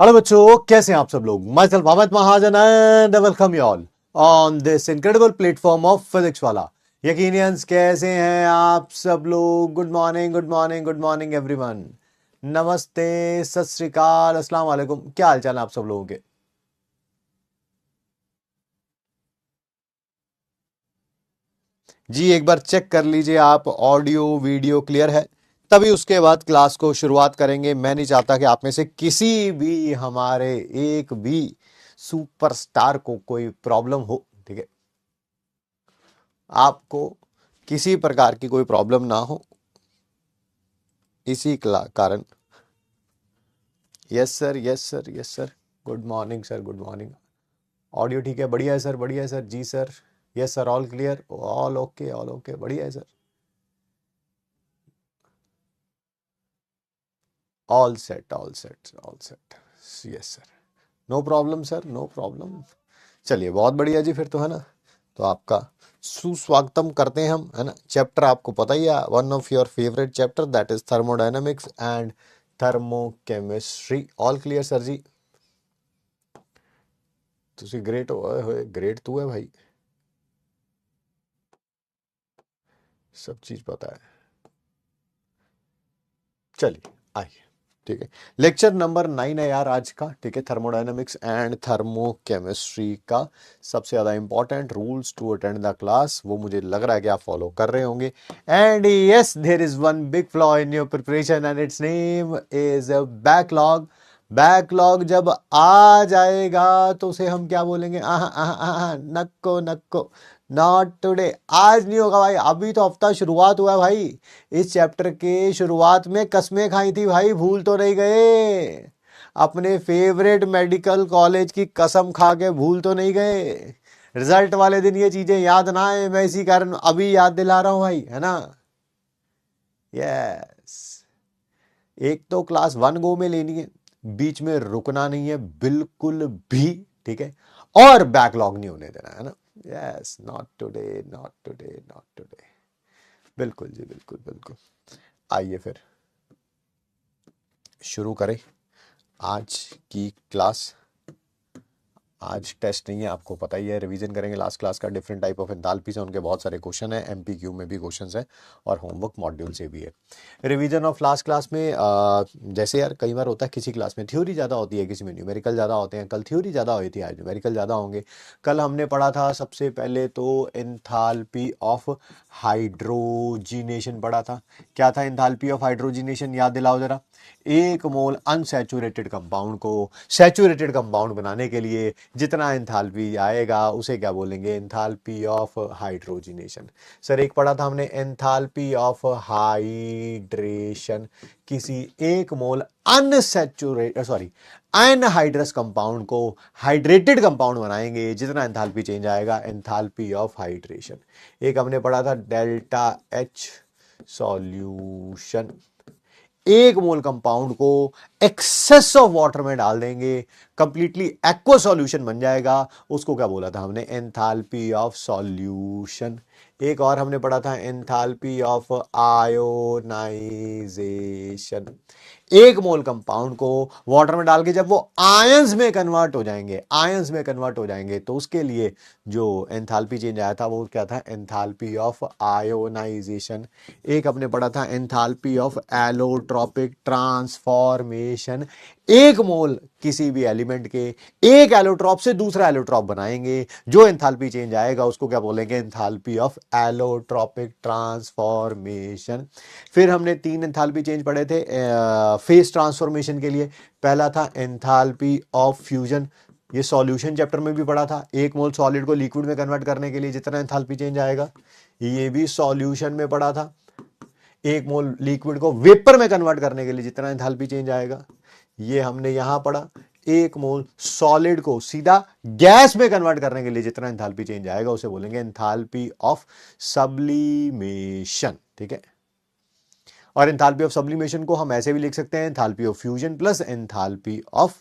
Hello बच्चों, कैसे हैं आप सब लोग। My self Amit Mahajan and welcome you all on this incredible platform of physics वाला। यकीनियंस कैसे हैं आप सब लोग। Good morning, good morning, good morning everyone. नमस्ते, सत श्री अकाल, अस्सलाम वालेकुम। क्या हाल चाल है आप सब लोगों के। जी एक बार चेक कर लीजिए आप, ऑडियो वीडियो क्लियर है, तभी उसके बाद क्लास को शुरुआत करेंगे। मैं नहीं चाहता कि आप में से किसी भी हमारे एक भी सुपरस्टार को कोई प्रॉब्लम हो। ठीक है, आपको किसी प्रकार की कोई प्रॉब्लम ना हो, इसी कारण। Yes sir, yes sir, yes sir. Good morning sir, good morning. Audio ठीक है, बढ़िया है सर, बढ़िया है सर। जी sir, yes sir, all clear, all okay, all okay, बढ़िया है sir. All set, all set, all set. Yes sir, no problem sir, no problem. चलिए बहुत बढ़िया जी, फिर तो है ना। तो आपका सुस्वागतम करते हैं हम, है ना। चैप्टर आपको पता ही है, one of your favourite chapter, that is thermodynamics and thermochemistry. All clear sir जी। तुसी ग्रेट हो, ओए ग्रेट तू है भाई, सब चीज पता है। चलिए आइए, ठीक है। लेक्चर नंबर 9 है यार आज का, ठीक है। थर्मोडायनामिक्स एंड थर्मोकेमिस्ट्री का सबसे ज्यादा important rules to attend the class, वो मुझे लग रहा है कि आप फॉलो कर रहे होंगे। And yes, there is one big flaw in your preparation and its name is backlog. Backlog जब आ जाएगा तो उसे हम क्या बोलेंगे, नक्को नक्को। नॉट टुडे, आज नहीं होगा भाई, अभी तो हफ्ता शुरुआत हुआ है भाई। इस चैप्टर के शुरुआत में कसमें खाई थी भाई, भूल तो नहीं गए। अपने फेवरेट मेडिकल कॉलेज की कसम खा के भूल तो नहीं गए। रिजल्ट वाले दिन ये चीजें याद ना आए, मैं इसी कारण अभी याद दिला रहा हूं भाई, है ना। यस, एक तो क्लास 1 गो में लेनी है, बीच में रुकना नहीं है बिल्कुल भी, ठीक है। और बैकलॉग नहीं होने देना, है ना। Yes, not today, not today, not today. बिल्कुल जी, बिल्कुल बिल्कुल। आइए फिर शुरू करें आज की क्लास। आज टेस्ट नहीं है, आपको पता ही है। रिवीजन करेंगे लास्ट क्लास का, डिफरेंट टाइप ऑफ एंथैल्पी से उनके बहुत सारे क्वेश्चन है, एमपीक्यू में भी क्वेश्चन है और होमवर्क मॉड्यूल से भी है। रिवीजन ऑफ लास्ट क्लास में जैसे यार कई बार होता है, किसी क्लास में थ्योरी ज़्यादा होती है, किसी में न्यूमेरिकल ज़्यादा होते हैं। कल थ्योरी ज़्यादा हुई थी, आज न्यूमेरिकल ज़्यादा होंगे। कल हमने पढ़ा था सबसे पहले तो एंथैल्पी ऑफ हाइड्रोजिनेशन पढ़ा था। क्या था एंथैल्पी ऑफ हाइड्रोजिनेशन, याद दिलाओ जरा। एक मोल अनसैचुरेटेड कंपाउंड को सैचुरेटेड कंपाउंड बनाने के लिए जितना एंथैल्पी आएगा उसे क्या बोलेंगे, एंथैल्पी ऑफ हाइड्रोजिनेशन। सर एक पढ़ा था हमने एंथैल्पी ऑफ हाइड्रेशन। किसी एक मोल अनसैचुरेटेड अनहाइड्रस कंपाउंड को हाइड्रेटेड कंपाउंड बनाएंगे, जितना एंथैल्पी चेंज आएगा, एंथैल्पी ऑफ हाइड्रेशन। एक हमने पढ़ा था डेल्टा एच सॉल्यूशन। एक मोल कंपाउंड को एक्सेस ऑफ वाटर में डाल देंगे, कंप्लीटली एक्वा सॉल्यूशन बन जाएगा, उसको क्या बोला था हमने, एंथैल्पी ऑफ सॉल्यूशन। एक और हमने पढ़ा था एंथैल्पी ऑफ आयोनाइजेशन। एक मोल कंपाउंड को वाटर में डाल के जब वो आयंस में कन्वर्ट हो जाएंगे, आयंस में कन्वर्ट हो जाएंगे, तो उसके लिए जो एंथैल्पी चेंज आया था वो क्या था, एंथैल्पी ऑफ आयोनाइजेशन। एक हमने पढ़ा था एंथैल्पी ऑफ एलोट्रॉपिक ट्रांसफॉर्मेशन। एक मोल किसी भी एलिमेंट के एक एलोट्रॉप से दूसरा एलोट्रॉप बनाएंगे, जो एंथैल्पी चेंज आएगा उसको क्या बोलेंगे, एंथैल्पी ऑफ एलोट्रॉपिक ट्रांसफॉर्मेशन। फिर हमने 3 एंथैल्पी चेंज पढ़े थे फेस ट्रांसफॉर्मेशन के लिए। पहला था एंथैल्पी ऑफ फ्यूजन, ये सॉल्यूशन चैप्टर में भी पढ़ा था। एक मोल सॉलिड को लिक्विड में कन्वर्ट करने के लिए जितना एंथैल्पी चेंज आएगा, ये भी सॉल्यूशन में पढ़ा था। एक मोल लिक्विड को वेपर में कन्वर्ट करने के लिए जितना एंथैल्पी चेंज आएगा, ये हमने यहां पढ़ा। एक मोल सॉलिड को सीधा गैस में कन्वर्ट करने के लिए जितना एंथैल्पी चेंज आएगा उसे बोलेंगे एंथैल्पी ऑफ सब्लिमेशन, ठीक है। और एंथैल्पी ऑफ सब्लिमेशन को हम ऐसे भी लिख सकते हैं, enthalpy of fusion plus enthalpy of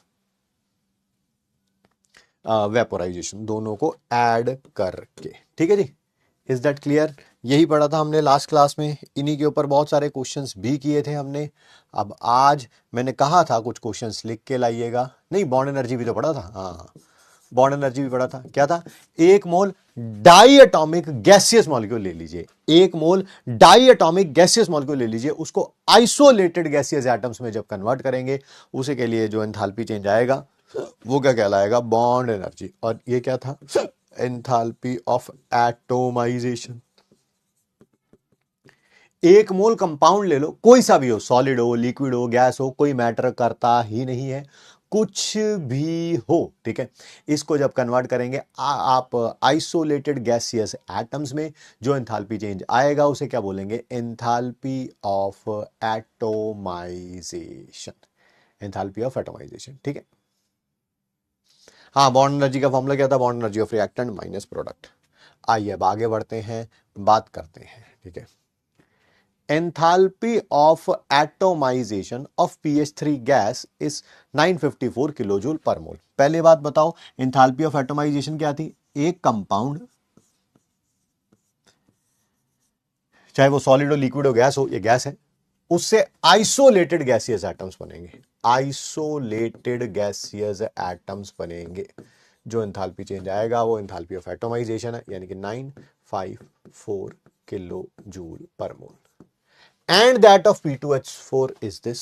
vaporisation, दोनों को ऐड करके, ठीक है जी। Is that clear. यही पढ़ा था हमने लास्ट क्लास में, इन्हीं के ऊपर बहुत सारे क्वेश्चंस भी किए थे हमने। अब आज मैंने कहा था कुछ क्वेश्चंस लिख के लाइएगा, नहीं बॉन्ड एनर्जी भी तो पढ़ा था, हाँ बॉन्ड एनर्जी भी पढ़ा था। क्या था? एक मोल डाई एटॉमिक गैसियस मॉलिक्यूल ले लीजिए, एक मोल डाई एटॉमिक गैसियस मॉलिक्यूल ले लीजिए, उसको आइसोलेटेड गैसियस एटम्स में जब कन्वर्ट करेंगे, उसी के लिए जो एंथैल्पी चेंज आएगा वो क्या कहलाएगा? Bond energy. और ये क्या था? Enthalpy of atomization. एक मोल कंपाउंड ले लो, कोई सा भी हो, सॉलिड हो, लिक्विड हो, गैस हो, कोई मैटर करता ही नहीं है, कुछ भी हो, ठीक है। इसको जब कन्वर्ट करेंगे आप आइसोलेटेड गैसियस एटम्स में, जो एंथैल्पी चेंज आएगा उसे क्या बोलेंगे? Enthalpy of atomization. Enthalpy of atomization, ठीक है। हाँ, बॉन्ड एनर्जी का फॉर्मूला क्या था? Bond energy of reactant minus product. आइए अब आगे बढ़ते हैं, बात करते हैं, ठीक है। Enthalpy of atomization of PH3 gas is 954 kilojoule पर मोल। पहले बात बताओ, एंथैल्पी ऑफ एटोमाइजेशन क्या थी? एक कंपाउंड, चाहे वो सॉलिड हो, लिक्विड हो, गैस हो, ये गैस है, उससे आइसोलेटेड गैसियस एटम्स बनेंगे, आइसोलेटेड गैसियस एटम्स बनेंगे। जो एंथैल्पी चेंज आएगा वो एंथैल्पी ऑफ एटोमाइजेशन है, यानी कि 954 किलो जूल पर मोल। And that of P2H4 is this.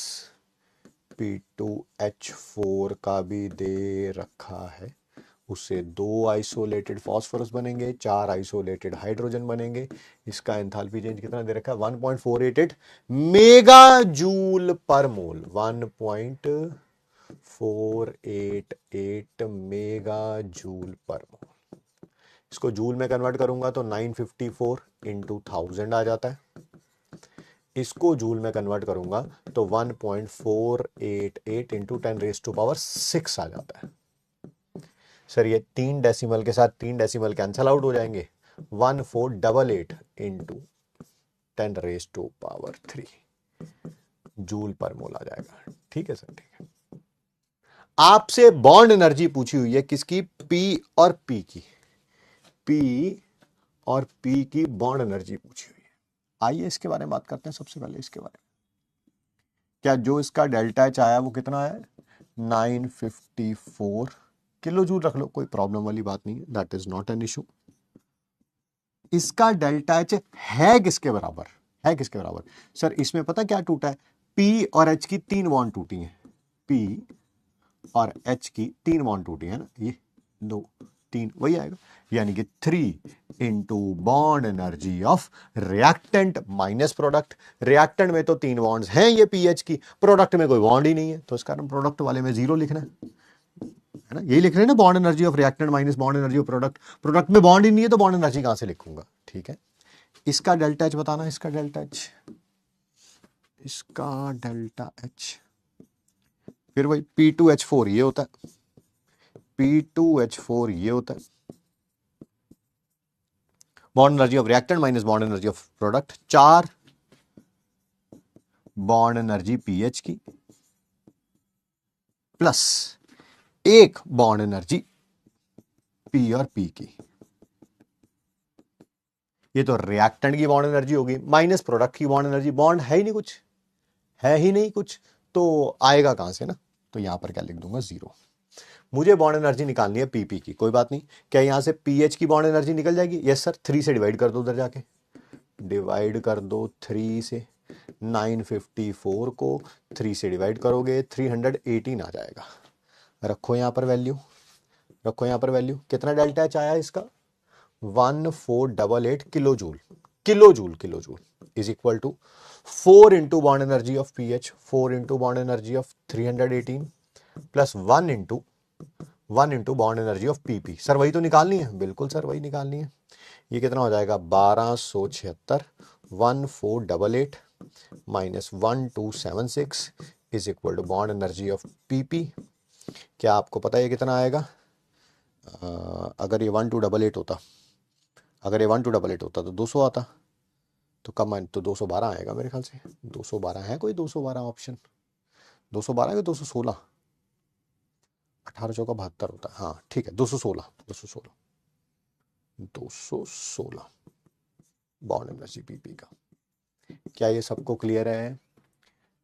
P2H4 का भी दे रखा है, उससे 2 आइसोलेटेड फास्फोरस बनेंगे, 4 आइसोलेटेड हाइड्रोजन बनेंगे। इसका एंथैल्पी चेंज कितना दे रखा है? 1.488 मेगा जूल पर मोल। 1.488 मेगा जूल पर मोल। इसको जूल में कन्वर्ट करूंगा तो 954 इंटू 1000 आ जाता है। इसको जूल में कन्वर्ट करूंगा तो 1.488 इंटू 10⁻⁶ आ जाता है। सर ये 3 डेसिमल के साथ 3 डेसिमल कैंसल आउट हो जाएंगे। 1488 इंटू 10⁻³ जूल पर मोल आ जाएगा, ठीक है सर, ठीक है। आपसे बॉन्ड एनर्जी पूछी हुई है किसकी? पी और पी की, पी और पी की बॉन्ड एनर्जी पूछी हुई है। आइए इसके बारे में बात करते हैं। सबसे पहले इसके बारे में, क्या जो इसका डेल्टा एच आया वो कितना है? 954 किलो जूल रख लो, कोई प्रॉब्लम वाली बात नहीं है, that is not an issue. इसका डेल्टा एच है किसके बराबर? है किसके बराबर? सर इसमें पता क्या टूटा है? पी और एच की 3 बॉन्ड टूटी हैं, पी और एच की 3 बॉन्ड टूटी है ना, ये 2 3 वही आएगा, यानी कि 3 into bond energy of reactant minus product. Reactant में तो 3 बॉन्ड्स हैं ये पीएच की, प्रोडक्ट में कोई बॉन्ड ही नहीं है, तो इस कारण प्रोडक्ट वाले में 0 लिखना है ना, यही लिख रहे हैं ना, bond energy of reactant minus bond energy of product. Product में बॉन्ड ही नहीं है तो बॉन्ड एनर्जी कहां से लिखूंगा, ठीक है। इसका डेल्टा एच बताना, इसका डेल्टा एच, इसका डेल्टा एच, फिर वही P2H4 ये होता है, P2H4 ये होता है, bond energy of reactant minus bond energy of product, 4 bond energy pH की प्लस 1 बॉन्ड एनर्जी पी और पी की। ये तो रिएक्टेंट की बॉन्ड एनर्जी होगी, माइनस प्रोडक्ट की बॉन्ड एनर्जी। बॉन्ड है ही नहीं कुछ, है ही नहीं कुछ, तो आएगा कहां से ना, तो यहां पर क्या लिख दूंगा? 0। मुझे बॉन्ड एनर्जी निकालनी है पीपी की, कोई बात नहीं। क्या यहां से पीएच की बॉन्ड एनर्जी निकल जाएगी? यस सर, 3 से डिवाइड कर दो, उधर जाके डिवाइड कर दो 3 से। 954 को 3 से डिवाइड करोगे 318 आ जाएगा। रखो यहां पर वैल्यू, रखो यहां पर वैल्यू। कितना डेल्टा एच आया इसका? 1488 kilojoule, kilojoule, kilojoule is equal to 4 into bond energy of PH, 4 into bond energy of 318 plus 1 into bond energy of PP. Sir वही तो निकालनी है, बिल्कुल सर वही निकालनी है। ये कितना हो जाएगा? 1276, 1488 minus 1276 is equal to bond energy of PP. क्या आपको पता है कितना आएगा? अगर ये 1288 होता, अगर ये 1288 होता तो 200 आता, तो कम तो 212 आएगा मेरे ख्याल से। 212 है कोई? 212 ऑप्शन, 212 या 216? 18 चौका 72 होता है, हाँ ठीक है, 216, 216, 216। बॉन्ड एनर्जी पीपी का। क्या ये सबको क्लियर है?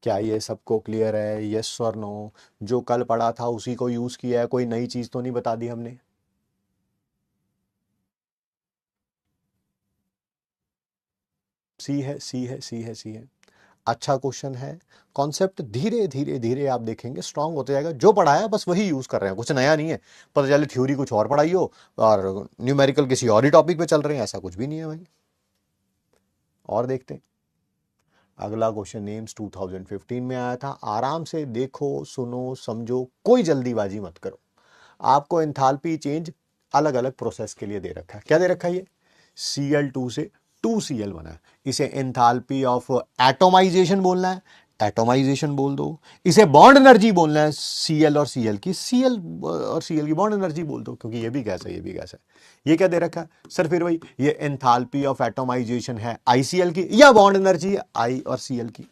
क्या ये सबको क्लियर है? यस और नो? जो कल पढ़ा था उसी को यूज किया है, कोई नई चीज तो नहीं बता दी हमने? सी है, सी है, सी है, सी है। अच्छा क्वेश्चन है। कॉन्सेप्ट धीरे धीरे धीरे आप देखेंगे स्ट्रांग होते जाएगा। जो पढ़ाया बस वही यूज कर रहे हैं, कुछ नया नहीं है। पता चले थ्योरी कुछ और पढ़ाई हो और न्यूमेरिकल किसी और ही टॉपिक पे चल रहे हैं, ऐसा कुछ भी नहीं है भाई। और देखते हैं अगला क्वेश्चन। नेम्स 2015 में आया था। आराम से देखो, सुनो, समझो, कोई जल्दीबाजी मत करो। आपको एंथैल्पी चेंज अलग अलग प्रोसेस के लिए दे रखा है। क्या दे रखा है? ये Cl2 से 2Cl बना है। इसे एंथैल्पी ऑफ एटोमाइजेशन बोलना है, एटोमाइजेशन बोल दो। इसे बॉन्ड एनर्जी बोलना है, Cl और Cl की, Cl और Cl की बॉन्ड एनर्जी बोल दो, क्योंकि ये भी गैस है, ये भी गैस है। ये क्या दे रखा है सर? फिर वही, ये एंथैल्पी ऑफ एटोमाइजेशन है ICl की, या बॉन्ड एनर्जी है I और Cl की।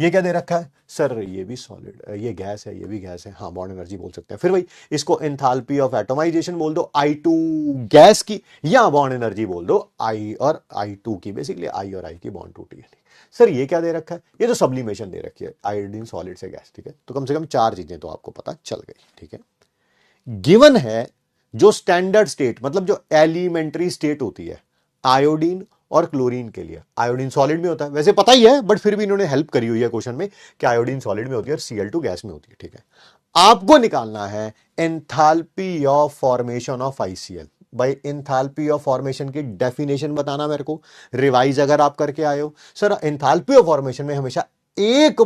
ये क्या दे रखा है सर? ये भी सॉलिड, ये गैस है, ये भी गैस है, हाँ बॉन्ड एनर्जी बोल सकते हैं। फिर भाई इसको एंथैल्पी ऑफ एटोमाइजेशन बोल दो I2 गैस की, या बॉन्ड एनर्जी बोल दो I और I2 की। बेसिकली I और I की बॉन्ड टूटी है। सर ये क्या दे रखा है? ये तो सब्लिमेशन दे रखी है, आयोडीन सॉलिड से गैस। ठीक है, तो कम से कम 4 चीजें तो आपको पता चल गई। ठीक है, गिवन है जो स्टैंडर्ड स्टेट, मतलब जो एलिमेंट्री स्टेट होती है आयोडीन और क्लोरीन के लिए। आयोडीन सॉलिड में होता है, वैसे पता ही है, बट फिर भी इन्होंने हेल्प करी हुई है क्वेश्चन में कि आयोडीन सॉलिड में होती है और Cl2 गैस में होती है। ठीक है, आपको निकालना है enthalpy of formation of ICl। भाई एंथैल्पी ऑफ फॉर्मेशन की डेफिनेशन बताना मेरे को, रिवाइज अगर आप करके आए हो। सर एंथैल्पी ऑफ फॉर्मेशन में हमेशा 1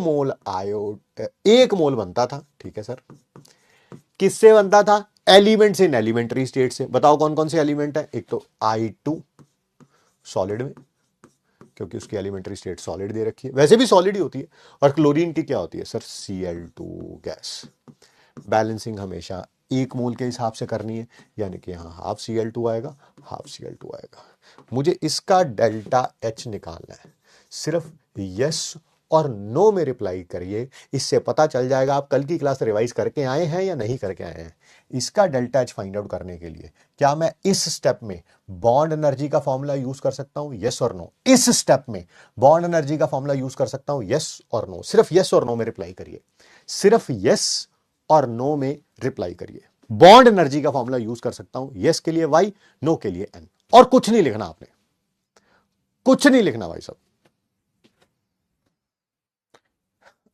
मोल बनता था। ठीक है सर, किससे बनता था? एलिमेंट से, एलिमेंट्री स्टेट से। बताओ कौन कौन से एलिमेंट है? एक तो I2 सॉलिड में, क्योंकि उसकी एलिमेंट्री स्टेट सॉलिड दे रखी है, वैसे भी सॉलिड ही होती है। और क्लोरीन की क्या होती है सर? Cl2 gas. बैलेंसिंग हमेशा 1 मोल के हिसाब से करनी है, यानी कि यहाँ हाफ Cl2 आएगा, हाफ Cl2 आएगा। मुझे इसका डेल्टा H निकालना है। सिर्फ यस और नो में रिप्लाई करिए, इससे पता चल जाएगा आप कल की क्लास रिवाइज करके आए हैं या नहीं करके आए हैं। इसका डेल्टा H फाइंड आउट करने के लिए क्या मैं इस स्टेप में बॉन्ड एनर्जी का फॉर्मूला यूज कर सकता हूं? यस और नो। इस स्टेप में बॉन्ड एनर्जी का फॉर्मूला यूज कर सकता हूं? यस और नो। सिर्फ यस और नो में रिप्लाई करिए, सिर्फ यस और नो में रिप्लाई करिए। बॉन्ड एनर्जी का फॉर्मूला यूज कर सकता हूं, यस के लिए Y, नो के लिए N। और कुछ नहीं लिखना आपने, कुछ नहीं लिखना भाई साहब।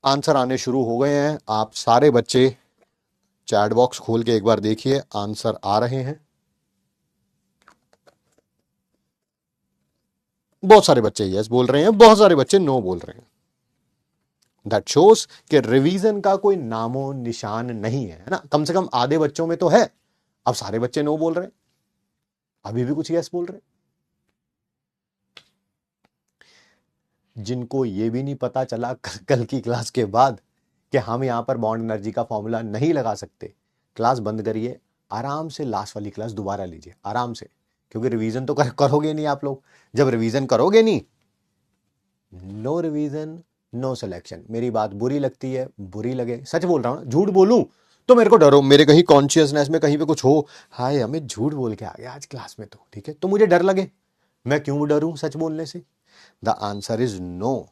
आंसर आने शुरू हो गए हैं। आप सारे बच्चे चैट बॉक्स खोल के एक बार देखिए, आंसर आ रहे हैं। बहुत सारे बच्चे यस बोल रहे हैं, बहुत सारे बच्चे नो बोल रहे हैं। दैट शोज कि रिवीजन का कोई नामो निशान नहीं है ना। कम से कम आधे बच्चों में तो है। अब सारे बच्चे नो बोल रहे हैं, अभी भी कुछ यस बोल रहे हैं। जिनको ये भी नहीं पता चला कल की क्लास के बाद कि हम यहां पर बॉन्ड एनर्जी का फॉर्मूला नहीं लगा सकते, क्लास बंद करिए, आराम से लास्ट वाली क्लास दोबारा लीजिए आराम से, क्योंकि रिवीजन तो करोगे नहीं आप लोग। जब रिवीजन करोगे नहीं, नो रिवीजन नो सिलेक्शन। मेरी बात बुरी लगती है, बुरी लगे, सच बोल रहा हूं, झूठ बोलूं तो मेरे को डरो, मेरे कहीं कॉन्शियसनेस में कहीं पे कुछ हो, हाय हमें झूठ बोल के आ गया आज क्लास में, तो ठीक है, तो मुझे डर लगे। मैं क्यों डरूं सच बोलने से? The answer is no.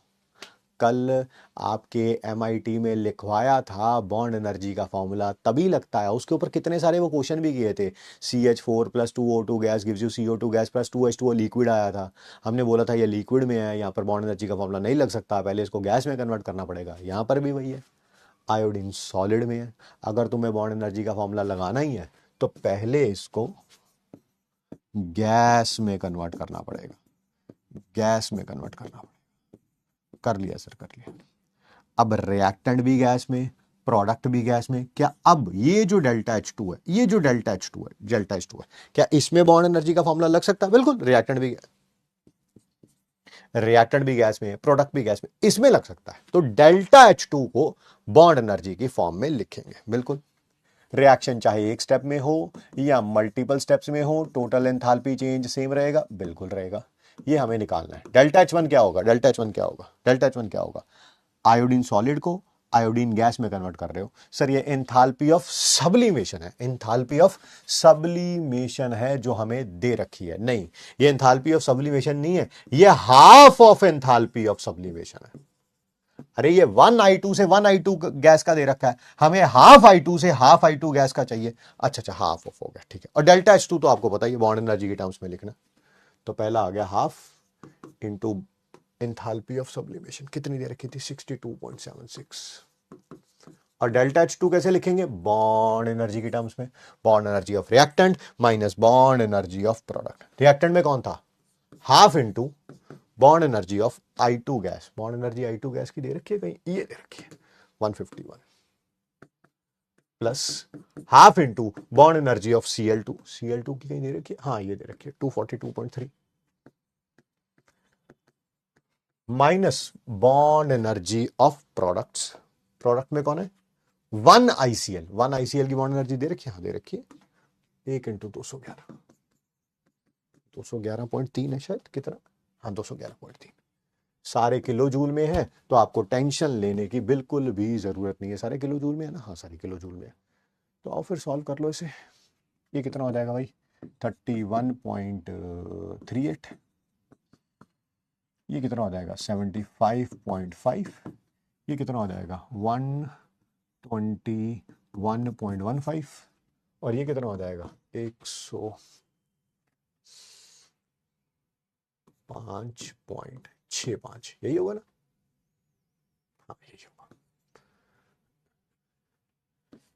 कल आपके MIT में लिखवाया था बॉन्ड एनर्जी का फॉर्मूला, तभी लगता है। उसके ऊपर कितने सारे वो क्वेश्चन भी किए थे। CH4 + 2O2 gas gives you CO2 gas + 2H2O liquid आया था। हमने बोला था ये लिक्विड में है, यहाँ पर बॉन्ड एनर्जी का फॉर्मूला नहीं लग सकता, पहले इसको गैस में कन्वर्ट करना पड़ेगा। यहाँ पर भी वही है, आयोडीन सॉलिड में है। अगर तुम्हें बॉन्ड एनर्जी का फॉर्मूला लगाना ही है तो पहले इसको गैस में कन्वर्ट करना पड़ेगा, गैस में कन्वर्ट करना पड़ेगा। कर लिया सर, कर लिया। अब रिएक्टेंट भी गैस में, प्रोडक्ट भी गैस में। क्या अब ये जो डेल्टा H2 है, ये जो डेल्टा H2 है, डेल्टा H2 है, क्या इसमें बॉन्ड एनर्जी का फॉर्मूला लग सकता है? बिल्कुल। रिएक्टेंट भी गैस में, प्रोडक्ट भी गैस में, इसमें लग सकता है। तो डेल्टा H2 को बॉन्ड एनर्जी की फॉर्म में लिखेंगे, बिल्कुल। रिएक्शन चाहे एक स्टेप में हो या मल्टीपल स्टेप्स में हो, टोटल एंथैल्पी चेंज सेम रहेगा, बिल्कुल रहेगा। ये हमें निकालना है। डेल्टा H1 क्या होगा? डेल्टा H1 क्या होगा? डेल्टा H1 क्या होगा? आयोडीन सॉलिड को आयोडीन गैस में कन्वर्ट कर रहे हो। सर ये एंथैल्पी ऑफ सब्लिमेशन है, एंथैल्पी ऑफ सब्लिमेशन है जो हमें दे रखी है। नहीं, ये एंथैल्पी ऑफ सब्लिमेशन नहीं है, ये half of enthalpy of sublimation है। अरे ये 1i2 से 1i2 गैस का दे रखा है, हमें हाफ i2 से हाफ i2 गैस का चाहिए। अच्छा अच्छा, हाफ ऑफ हो गया, ठीक है। और डेल्टा H2 तो आपको पता ही है, बॉन्ड एनर्जी के टर्म्स में लिखना। तो पहला आ गया half into enthalpy of sublimation, कितनी दे रखी थी 62.76। और डेल्टा H2 कैसे लिखेंगे, बॉन्ड एनर्जी के टर्म्स में, bond energy of reactant minus bond energy of product. Reactant में कौन था, half into bond energy of I2 gas. Bond energy I2 gas की दे रखी है कहीं, ये दे रखी है 151, plus half into bond energy of Cl2। Cl2 की कहीं दे रखी है, हाँ ये दे रखी है 242.3, minus bond energy of products. Product में कौन है 1ICl, 1ICl की बॉन्ड एनर्जी दे रखी है, हाँ दे रखी है 1 इंटू 211, 211.3 है शायद, कितना, हाँ 211.3। सारे किलो जूल में है, तो आपको टेंशन लेने की बिल्कुल भी जरूरत नहीं है। सारे किलो जूल में है ना, हाँ सारे किलो जूल में है। तो आओ फिर सॉल्व कर लो इसे। ये कितना हो जाएगा भाई 31.38, ये कितना हो जाएगा 75.5, ये कितना हो जाएगा 121.15, और ये कितना हो जाएगा 105.65, यही होगा ना, हाँ यही होगा।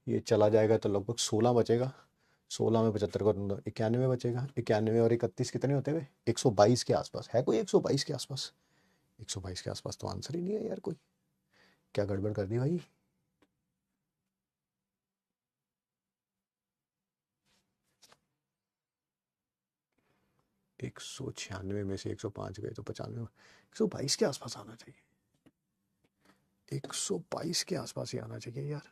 ये चला जाएगा तो लगभग 16 बचेगा, 16 में 75 को 91 बचेगा। 91 और 31 कितने होते हुए 122 के आसपास है, कोई 122 के आसपास, 122 के आसपास तो आंसर ही नहीं है यार, कोई क्या गड़बड़ कर दी भाई। एक 196 में से 105 गए तो 95, 122 के आसपास आना चाहिए, 122 के आसपास ही आना चाहिए यार।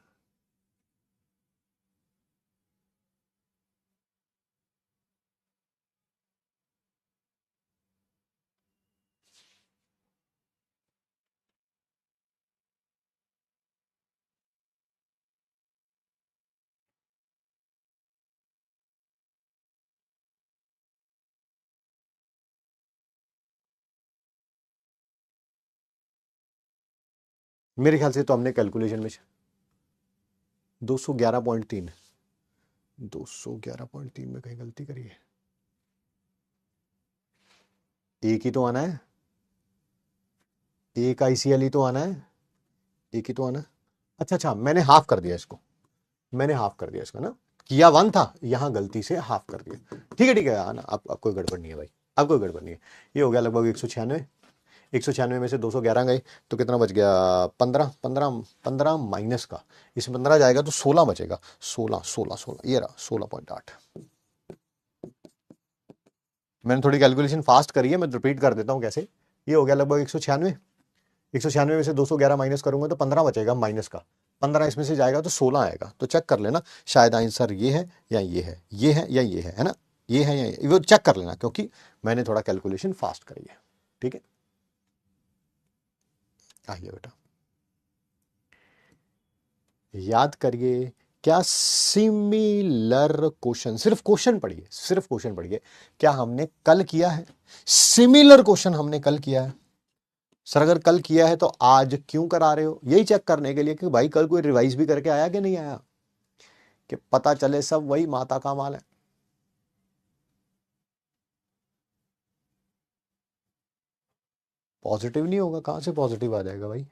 मेरे ख्याल से तो हमने कैलकुलेशन में 211.3, 211.3 में कहीं गलती करी है। एक ही तो आना है, एक ICl ही तो आना है, एक ही तो आना है। अच्छा अच्छा, मैंने हाफ कर दिया इसको, मैंने हाफ कर दिया इसको ना, किया 1 था, यहां गलती से हाफ कर दिया। ठीक है आना, अब कोई गड़बड़ नहीं है भाई, अब कोई गड़बड़ नहीं है। ये हो गया लगभग 196, 196 में से 211 गए तो कितना बच गया 15, 15, 15 माइनस का, इसमें 15 जाएगा तो 16 बचेगा, 16, 16, 16, ये रहा 16.8। मैंने थोड़ी कैलकुलेशन फास्ट करी है, मैं रिपीट कर देता हूं कैसे। ये हो गया लगभग 196, 196 में से 211 माइनस करूंगा तो 15 बचेगा माइनस का, 15 इसमें से जाएगा तो 16 आएगा। तो चेक कर लेना शायद आंसर ये है या ये है, ये है या ये है ना, ये है या ये, वो चेक कर लेना क्योंकि मैंने थोड़ा कैलकुलेशन फास्ट करी है। ठीक है, आइए बेटा याद करिए, क्या सिमिलर क्वेश्चन, सिर्फ क्वेश्चन पढ़िए, सिर्फ क्वेश्चन पढ़िए, क्या हमने कल किया है सिमिलर क्वेश्चन, हमने कल किया है। सर अगर कल किया है तो आज क्यों करा रहे हो, यही चेक करने के लिए कि भाई कल कोई रिवाइज भी करके आया कि नहीं आया, कि पता चले सब वही माता का माल है। पॉजिटिव नहीं होगा, कहां से पॉजिटिव आ जाएगा भाई।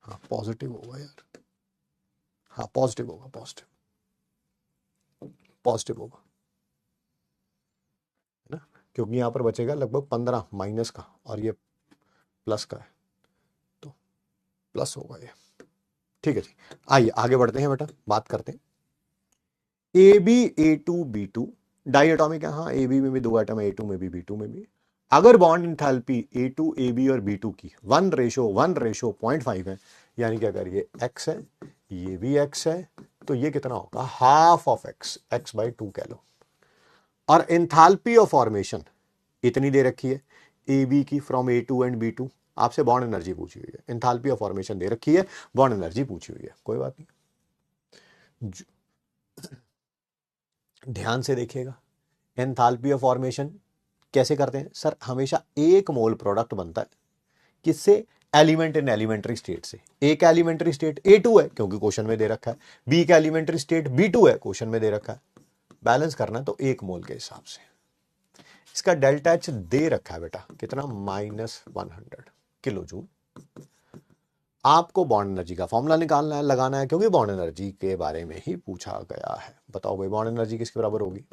हाँ पॉजिटिव होगा यार, हाँ पॉजिटिव होगा, पॉजिटिव, पॉजिटिव होगा है ना, क्योंकि यहां पर बचेगा लगभग 15 माइनस का और ये प्लस का है, तो प्लस होगा ये। ठीक है जी, आइए आगे बढ़ते हैं बेटा, बात करते हैं AB A2B2 डाई एटॉमिक है, हाँ AB में भी 2 एटम है, A2 में भी B2 में भी। अगर बॉन्ड इंथैल्पी A2 AB और B2 की 1:1:0.5 है, यानी कि अगर ये x है ये भी x है, तो ये कितना होगा हाफ ऑफ x, x/2 कह लो। और एंथैल्पी ऑफ फॉर्मेशन इतनी दे रखी है, ए बी की फ्रॉम A2 एंड B2। आपसे बॉन्ड एनर्जी पूछी हुई है, एंथैल्पी ऑफ फॉर्मेशन दे रखी है, बॉन्ड एनर्जी पूछी हुई है, कोई बात नहीं। ध्यान से देखिएगा, एंथैल्पी ऑफ फॉर्मेशन कैसे करते हैं सर? हमेशा एक मोल प्रोडक्ट बनता है, किससे? एलिमेंट इन एलिमेंट्री स्टेट से। एक एलिमेंट्री स्टेट A2 है क्योंकि क्वेश्चन में दे रखा है, बी का एलिमेंट्री स्टेट B2 है, क्वेश्चन में दे रखा है। बैलेंस करना है तो एक मोल के हिसाब से। इसका डेल्टा एच दे रखा है बेटा कितना? -100 किलो जूल। आपको बॉन्ड एनर्जी का फॉर्मूला निकालना है, लगाना है, क्योंकि बॉन्ड एनर्जी के बारे में ही पूछा गया है। बताओ भाई बॉन्ड एनर्जी किसके बराबर होगी?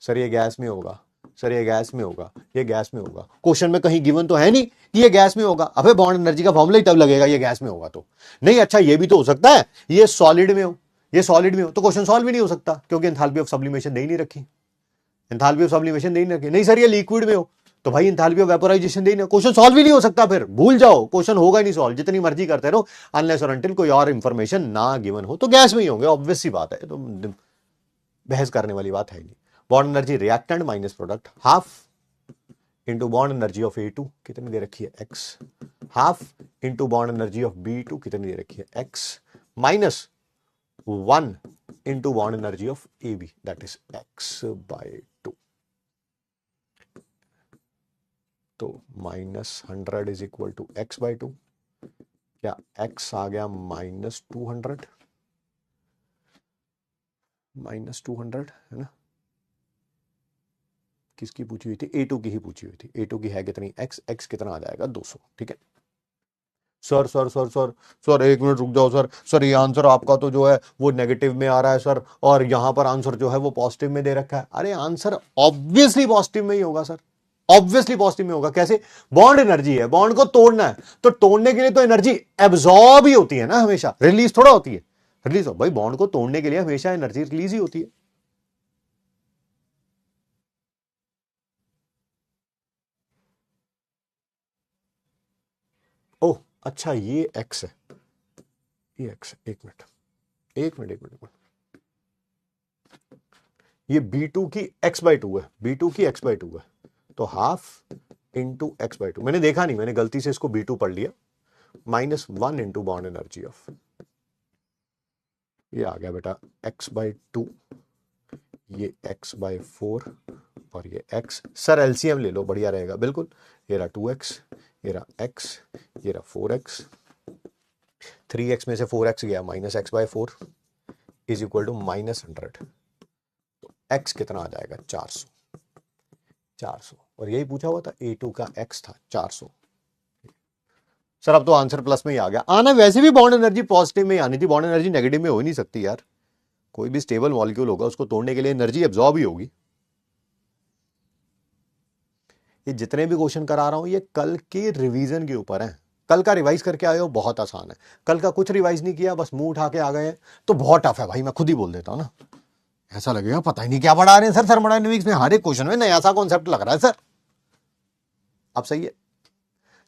सर ये गैस में होगा, सर ये गैस में होगा, ये गैस में होगा। क्वेश्चन में कहीं गिवन तो है नहीं कि ये गैस में होगा। अबे बॉन्ड एनर्जी का फॉर्मूला ही तब लगेगा ये गैस में होगा तो नहीं। अच्छा ये भी तो हो सकता है ये सॉलिड में हो, ये सॉलिड में हो, तो क्वेश्चन सॉल्व भी नहीं हो सकता क्योंकि एंथैल्पी ऑफ सब्लिमेशन दे ही नहीं रखी। एंथैल्पी ऑफ सब्लिमेशन दे ही नहीं रखी। नहीं सर ये लिक्विड में हो, तो भाई एंथैल्पी ऑफ वेपोराइजेशन दे ही नहीं, क्वेश्चन सॉल्व ही नहीं हो सकता। फिर भूल जाओ, क्वेश्चन होगा ही नहीं सॉल्व, जितनी मर्जी करते रहो, अनलेस और अनटिल कोई और इंफॉर्मेशन ना गिवन हो। तो गैस में ही होंगे, ऑब्वियस सी बात है, तो बहस करने वाली बात है नहीं। Bond energy reactant minus product half into bond energy of A2 कितनी दे रखी है? X। Half into bond energy of B2 कितनी दे रखी है? X minus 1 into bond energy of AB that is X/2। तो -100 इज इक्वल टू X/2। क्या X आ गया -200? -200 है ना? किसकी पूछी हुई थी? A2 की ही पूछी हुई थी। A2 की है कितनी? X कितना आ जाएगा? 200। ठीक है sir sir sir sir sir एक मिनट रुक जाओ सर। सर ये आंसर आपका तो जो है वो नेगेटिव में आ रहा है सर, और यहां पर आंसर जो है वो पॉजिटिव में दे रखा है। अरे आंसर ऑब्वियसली पॉजिटिव में ही होगा सर, ऑब्वियसली पॉजिटिव में होगा। कैसे? बॉन्ड एनर्जी है, बॉन्ड को तोड़ना है, तो तोड़ने के लिए तो एनर्जी एब्जॉर्ब ही होती है ना, हमेशा रिलीज थोड़ा होती है। रिलीज हो भाई, बॉन्ड को तोड़ने के लिए हमेशा एनर्जी रिलीज ही होती है। ओह अच्छा ये X है, ये X है। एक मिनट एक मिनट एक मिनट एक मिनट, ये B2 की X/2 है, B2 की X/2 है, तो हाफ इंटू X/2। मैंने देखा नहीं, मैंने गलती से इसको B2 पढ़ लिया। -1 इंटू बॉन्ड एनर्जी ऑफ, ये आ गया बेटा X/2, ये X/4 और ये X। सर एलसीएम ले लो, बढ़िया रहेगा बिल्कुल। ये रहा 2X, ये रहा X, ये रहा 4X। 3X में से 4X गया, -X/4 इज इक्वल टू -100। तो X कितना आ जाएगा? 400। 400, और यही पूछा हुआ था, A2 का X था 400। सर अब तो आंसर प्लस में ही आ गया। आना वैसे भी बॉन्ड एनर्जी पॉजिटिव में ही आनी थी, बॉन्ड एनर्जी नेगेटिव में हो ही नहीं सकती यार। कोई भी स्टेबल मॉलिक्यूल होगा उसको तोड़ने के लिए एनर्जी एब्जॉर्ब ही होगी। ये जितने भी क्वेश्चन करा रहा हूं ये कल के रिवीजन के ऊपर है। कल का रिवाइज करके आए हो, बहुत आसान है। कल का कुछ रिवाइज नहीं किया, बस मुंह उठा के आ गए हैं, तो बहुत टफ है भाई। मैं खुद ही बोल देता हूं ना, ऐसा लगेगा पता ही नहीं क्या पढ़ा रहे हैं सर थर्मोडायनेमिक्स में, हर एक क्वेश्चन में नया सा कॉन्सेप्ट लग रहा है सर। अब सही है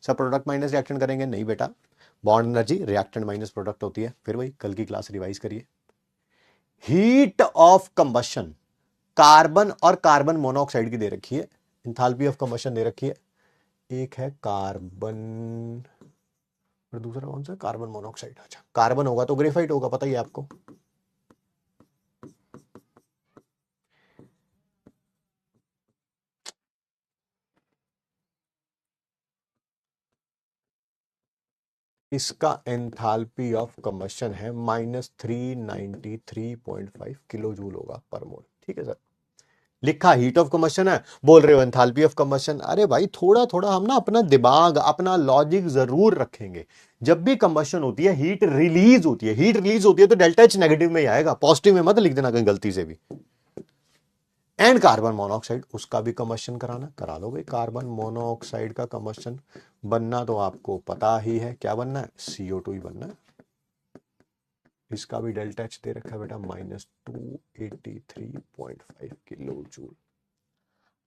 सर, प्रोडक्ट माइनस रिएक्टेंट करेंगे? नहीं बेटा, bond energy reactant minus product होती है। फिर वही कल की क्लास रिवाइज करिए। हीट ऑफ कंबशन, कार्बन और कार्बन मोनोऑक्साइड की दे रखी है, एंथैल्पी ऑफ कंबशन दे रखी है। एक है कार्बन और दूसरा कौन सा? Carbon monoxide. अच्छा कार्बन होगा तो ग्रेफाइट होगा, पता ही है आपको। इसका एंथैल्पी ऑफ कंबशन है -393.5 किलो जूल होगा पर मोल। ठीक है सर, लिखा हीट ऑफ कंबशन है, बोल रहे हो एंथैल्पी ऑफ कंबशन। अरे भाई थोड़ा थोड़ा हम ना अपना दिमाग, अपना लॉजिक जरूर रखेंगे। जब भी कंबशन होती है हीट रिलीज होती है, हीट रिलीज होती है तो डेल्टा एच नेगेटिव में ही आएगा, पॉजिटिव में मत लिख देना कहीं गलती से भी। एंड कार्बन मोनोऑक्साइड, उसका भी कंबशन कराना, करा लो भाई। कार्बन मोनोऑक्साइड का कंबशन बनना तो आपको पता ही है, क्या बनना है? CO2 ही बनना है। इसका भी डेल्टा एच दे रखा है बेटा -283.5 किलो जूल।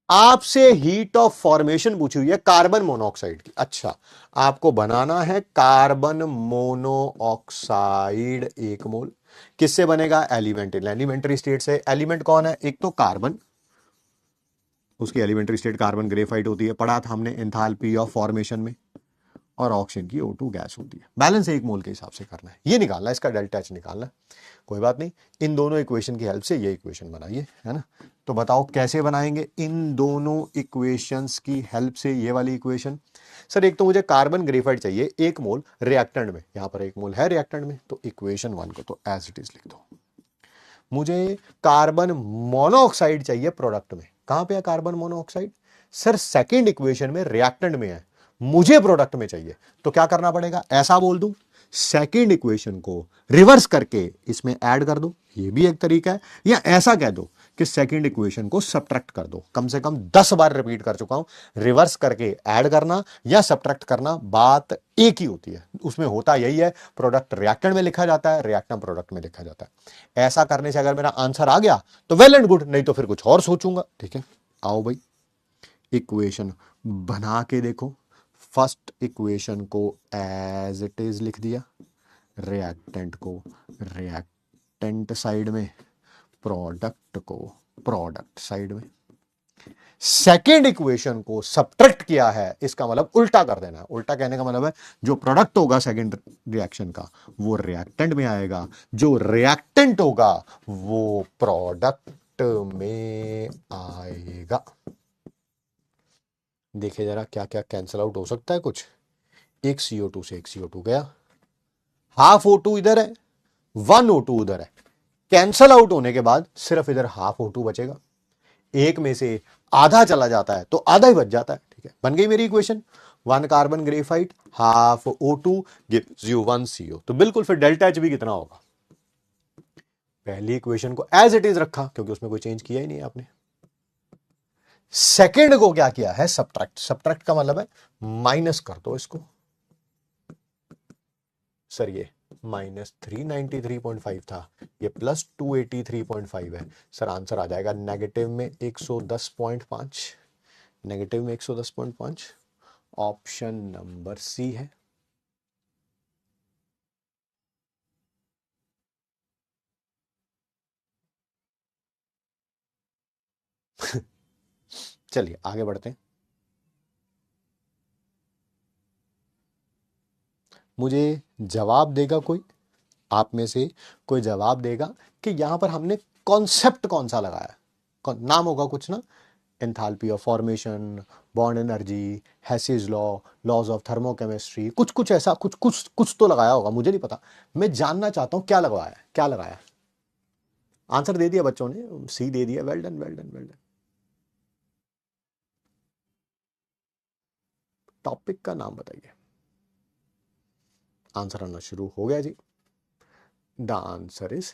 आपसे हीट ऑफ फॉर्मेशन पूछी हुई है कार्बन मोनोऑक्साइड की। अच्छा आपको बनाना है कार्बन मोनोऑक्साइड 1 मोल। किससे बनेगा? एलिमेंट इन एलिमेंट्री स्टेट से। एलिमेंट कौन है? एक तो कार्बन उसकी एलिमेंट्री स्टेट कार्बन ग्रेफाइट होती है, पढ़ा था हमने एंथैल्पी ऑफ फॉर्मेशन में, और ऑक्सीजन की O2 गैस होती है। बैलेंस एक मोल के हिसाब से करना है, ये निकालना है, इसका डेल्टा एच निकालना है। कोई बात नहीं, इन दोनों इक्वेशन की हेल्प से ये इक्वेशन बनाइए, है ना। तो बताओ कैसे बनाएंगे इन दोनों इक्वेशंस की हेल्प से ये वाली इक्वेशन। सर एक तो मुझे कार्बन ग्रेफाइट चाहिए 1 मोल रिएक्टेंट में, यहां पर 1 मोल है रिएक्टेंट में, तो इक्वेशन 1 को तो एज इट इज लिख दो। मुझे कार्बन मोनोऑक्साइड चाहिए प्रोडक्ट में, कहां पे है carbon monoxide? Sir second equation में रिएक्टेंट में है, मुझे प्रोडक्ट में चाहिए, तो क्या करना पड़ेगा? ऐसा बोल दूं, सेकंड इक्वेशन को रिवर्स करके इसमें ऐड कर दो, ये भी एक तरीका है। या ऐसा कह दो कि सेकंड इक्वेशन को सब्ट्रैक्ट कर दो, कम से कम 10 बार रिपीट कर चुका हूं, रिवर्स करके ऐड करना या सब्ट्रैक्ट करना बात एक ही होती है, उसमें होता यही है, प्रोडक्ट रिएक्टेंट में लिखा जाता है, रिएक्टेंट प्रोडक्ट में लिखा जाता है। ऐसा करने से अगर मेरा आंसर आ गया तो वेल एंड गुड, नहीं तो फिर कुछ और सोचूंगा। ठीक है, आओ भाई इक्वेशन बना के देखो। फर्स्ट इक्वेशन को एज इट इज लिख दिया, रिएक्टेंट को रिएक्टेंट साइड में, प्रोडक्ट को प्रोडक्ट साइड में। सेकेंड इक्वेशन को सब्ट्रैक्ट किया है, इसका मतलब उल्टा कर देना। उल्टा कहने का मतलब है जो प्रोडक्ट होगा सेकेंड रिएक्शन का वो रिएक्टेंट में आएगा, जो रिएक्टेंट होगा वो प्रोडक्ट में आएगा। देखिए जरा क्या क्या कैंसिल आउट हो सकता है कुछ। एक CO2 से एक CO2 गया, हाफ O2 इधर है, 1 O2 उधर है, कैंसल आउट होने के बाद सिर्फ इधर हाफ O2 बचेगा। एक में से आधा चला जाता है तो आधा ही बच जाता है। ठीक है, बन गई मेरी equation. 1 carbon graphite half O2 gives you 1 CO। तो बिल्कुल फिर डेल्टा एच भी कितना होगा? पहली इक्वेशन को एज इट इज रखा क्योंकि उसमें कोई चेंज किया ही नहीं आपने। सेकंड को क्या किया है? सब्ट्रैक्ट। सब्ट्रैक्ट का मतलब है माइनस कर दो इसको। सर ये -393.5 था, ये +283.5 है। सर आंसर आ जाएगा नेगेटिव में 110.5, नेगेटिव में 110.5। ऑप्शन नंबर सी है। चलिए आगे बढ़ते हैं। मुझे जवाब देगा कोई, आप में से कोई जवाब देगा कि यहां पर हमने कॉन्सेप्ट कौन सा लगाया? नाम होगा कुछ ना, enthalpy of formation, bond energy, Hess's law, laws of thermochemistry, कुछ कुछ ऐसा कुछ कुछ कुछ तो लगाया होगा, मुझे नहीं पता। मैं जानना चाहता हूं क्या लगवाया, क्या लगाया। आंसर दे दिया बच्चों ने, सी दे दिया। Well done well done well done. Topic का नाम बताइए। आंसर आना शुरू हो गया जी। The answer is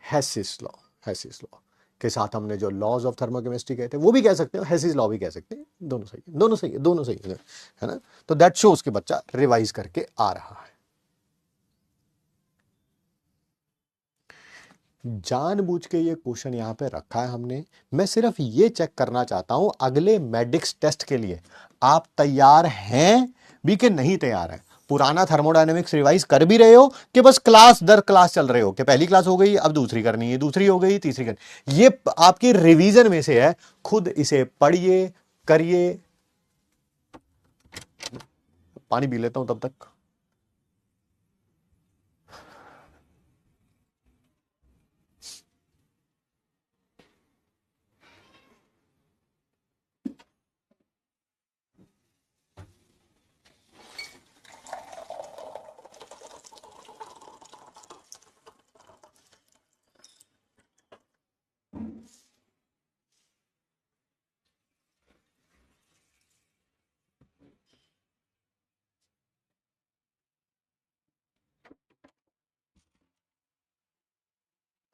Hess's law. Hess's law के साथ हमने जो लॉज ऑफ थर्मोकेमिस्ट्री कहते हैं वो भी कह सकते हैं, हेसिस लॉ भी कह सकते हैं। दोनों सही है, दोनों सही है, दोनों सही है ना। तो दैट शोज कि बच्चा रिवाइज करके आ रहा है। जानबूझ के ये क्वेश्चन यहां पे रखा है हमने। मैं सिर्फ ये चेक करना चाहता हूं अगले मेडिक्स टेस्ट के लिए आप तैयार हैं भी कि नहीं तैयार है। पुराना थर्मोडायनेमिक्स रिवाइज कर भी रहे हो कि बस क्लास दर क्लास चल रहे हो कि पहली क्लास हो गई अब दूसरी करनी है, दूसरी हो गई तीसरी करनी। ये आपकी रिवीजन में से है, खुद इसे पढ़िए करिए। पानी पी लेता हूं तब तक।